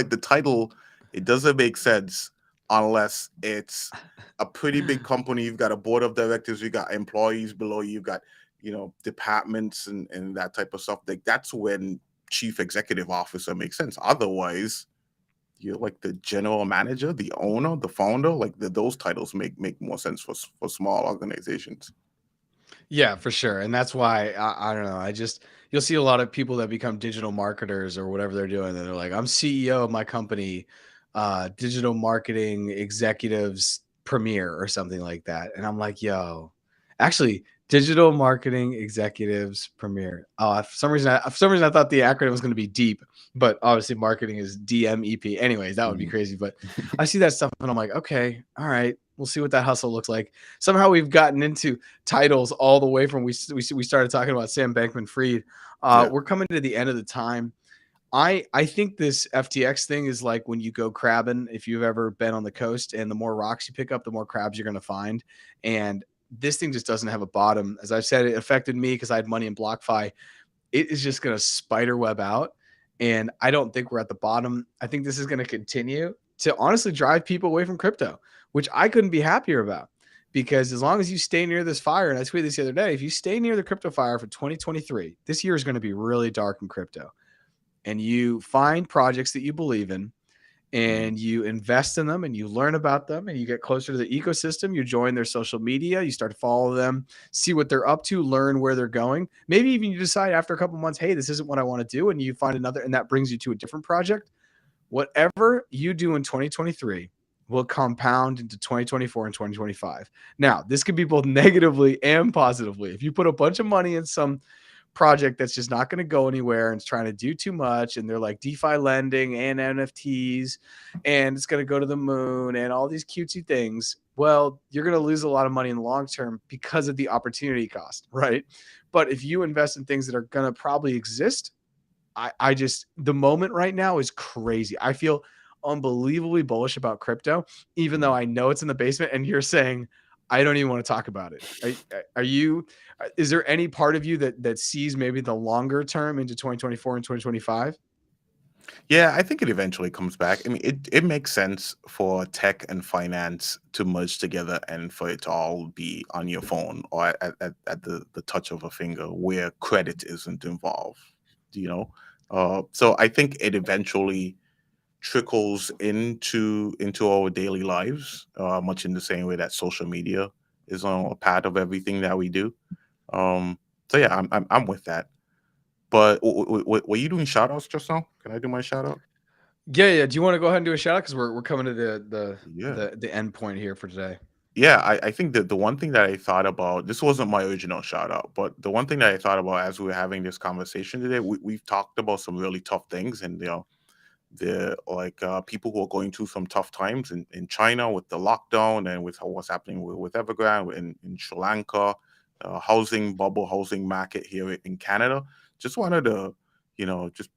the title, it doesn't make sense unless it's a pretty big company. You've got a board of directors, you got employees below you, you've got departments and that type of stuff. Like that's when chief executive officer makes sense. Otherwise, you're like the general manager, the owner, the founder. Like those titles make more sense for small organizations. Yeah, for sure. And that's why I don't know. You'll see a lot of people that become digital marketers or whatever they're doing. And they're like, I'm CEO of my company, digital marketing executives premier or something like that. And I'm like, yo, actually, digital marketing executives premier. Oh, for some reason I thought the acronym was going to be deep, but obviously marketing is DMEP. Anyways, that would be Mhm. crazy. But I see that stuff and I'm like, okay, all right, we'll see what that hustle looks like. Somehow we've gotten into titles all the way from we started talking about Sam Bankman-Fried. Yeah. We're coming to the end of the time. I think this FTX thing is like when you go crabbing. If you've ever been on the coast, and the more rocks you pick up, the more crabs you're going to find. And this thing just doesn't have a bottom. As I've said, it affected me because I had money in BlockFi. It is just going to spider web out, and I don't think we're at the bottom. I think this is going to continue to honestly drive people away from crypto, which I couldn't be happier about. Because as long as you stay near this fire, and I tweeted this the other day, if you stay near the crypto fire for 2023, this year is going to be really dark in crypto, and you find projects that you believe in Mhm. and you invest in them and you learn about them and you get closer to the ecosystem. You join their social media, you start to follow them, see what they're up to, learn where they're going. Maybe even you decide after a couple months, hey, this isn't what I want to do, and you find another, and that brings you to a different project. Whatever you do in 2023 will compound into 2024 and 2025. Now, this could be both negatively and positively. If you put a bunch of money in some project that's just not going to go anywhere and it's trying to do too much, and they're like DeFi lending and NFTs, and it's going to go to the moon and all these cutesy things, well, you're going to lose a lot of money in the long term because of the opportunity cost, right? But if you invest in things that are going to probably exist, I just, the moment right now is crazy. I feel unbelievably bullish about crypto, even though Mhm. I know it's in the basement. And you're saying I don't even want to talk about it. Are you? Is there any part of you that sees maybe the longer term into 2024 and 2025? Yeah, I think it eventually comes back. I mean, it makes sense for tech and finance to merge together and for it to all be on your phone or at the touch of a finger where credit isn't involved, you know? So I think it eventually trickles into our daily lives, much in the same way that social media is on a part of everything that we do. Um, so yeah, I'm with that. But were you doing shout outs just now? Can I do my shout out? Yeah, yeah. Do you want to go ahead and do a shout out because we're coming to Yeah. the end point here for today? Yeah, I think that the one thing that I thought about, this wasn't my original shout out, but the one thing that I thought about as we were having this conversation today, we've talked about some really tough things, and the like people who are going through some tough times in China with the lockdown and with what's happening with Evergrande in Sri Lanka, housing bubble, housing market here in Canada. Just wanted to, just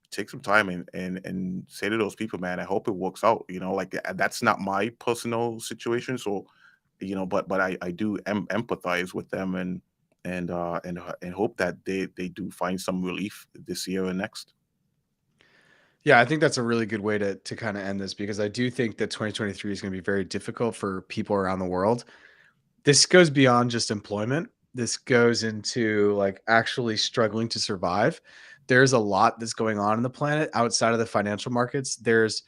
take some time and say to those people, man, I hope it works out. Like that's not my personal situation, so but I do empathize with them and hope that they do find some relief this year and next. Yeah, I think that's a really good way to kind of end this, because I do think that 2023 is going to be very difficult for people around the world. This goes beyond just employment. This goes into like actually struggling to survive. There's a lot that's going on in the planet outside of the financial markets. There's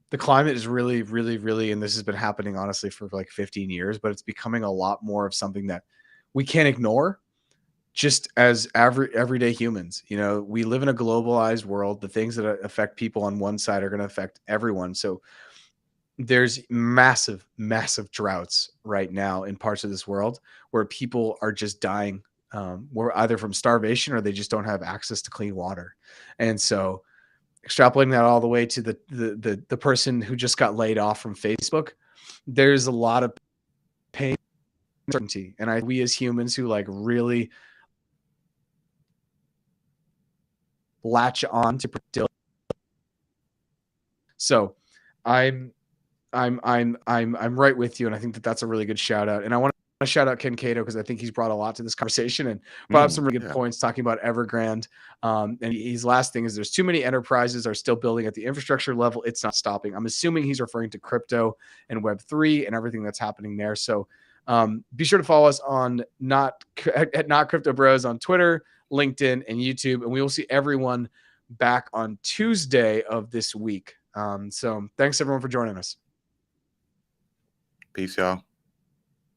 the climate is really, really, really, and this has been happening honestly for like 15 years, but it's becoming a lot more of something that we can't ignore just as everyday humans. We live in a globalized world. The things that affect people on one side are going to affect everyone. So there's massive, massive droughts right now in parts of this world where people are just dying, where either from starvation or they just don't have access to clean water. And so extrapolating that all the way to the person who just got laid off from Facebook, there's a lot of pain and uncertainty. And we as humans who like really latch on to predict. So I'm I'm right with you, and I think that that's a really good shout out. And I want to shout out Ken Cato because I think he's brought a lot to this conversation and brought up some really good Yeah. points talking about Evergrande. And his last thing is there's too many enterprises are still building at the infrastructure level. It's not stopping. I'm assuming he's referring to crypto and Web3 and everything that's happening there. So be sure to follow us on not crypto bros on Twitter, LinkedIn, and YouTube, and we will see everyone back on Tuesday of this week. So thanks everyone for joining us. Peace, y'all.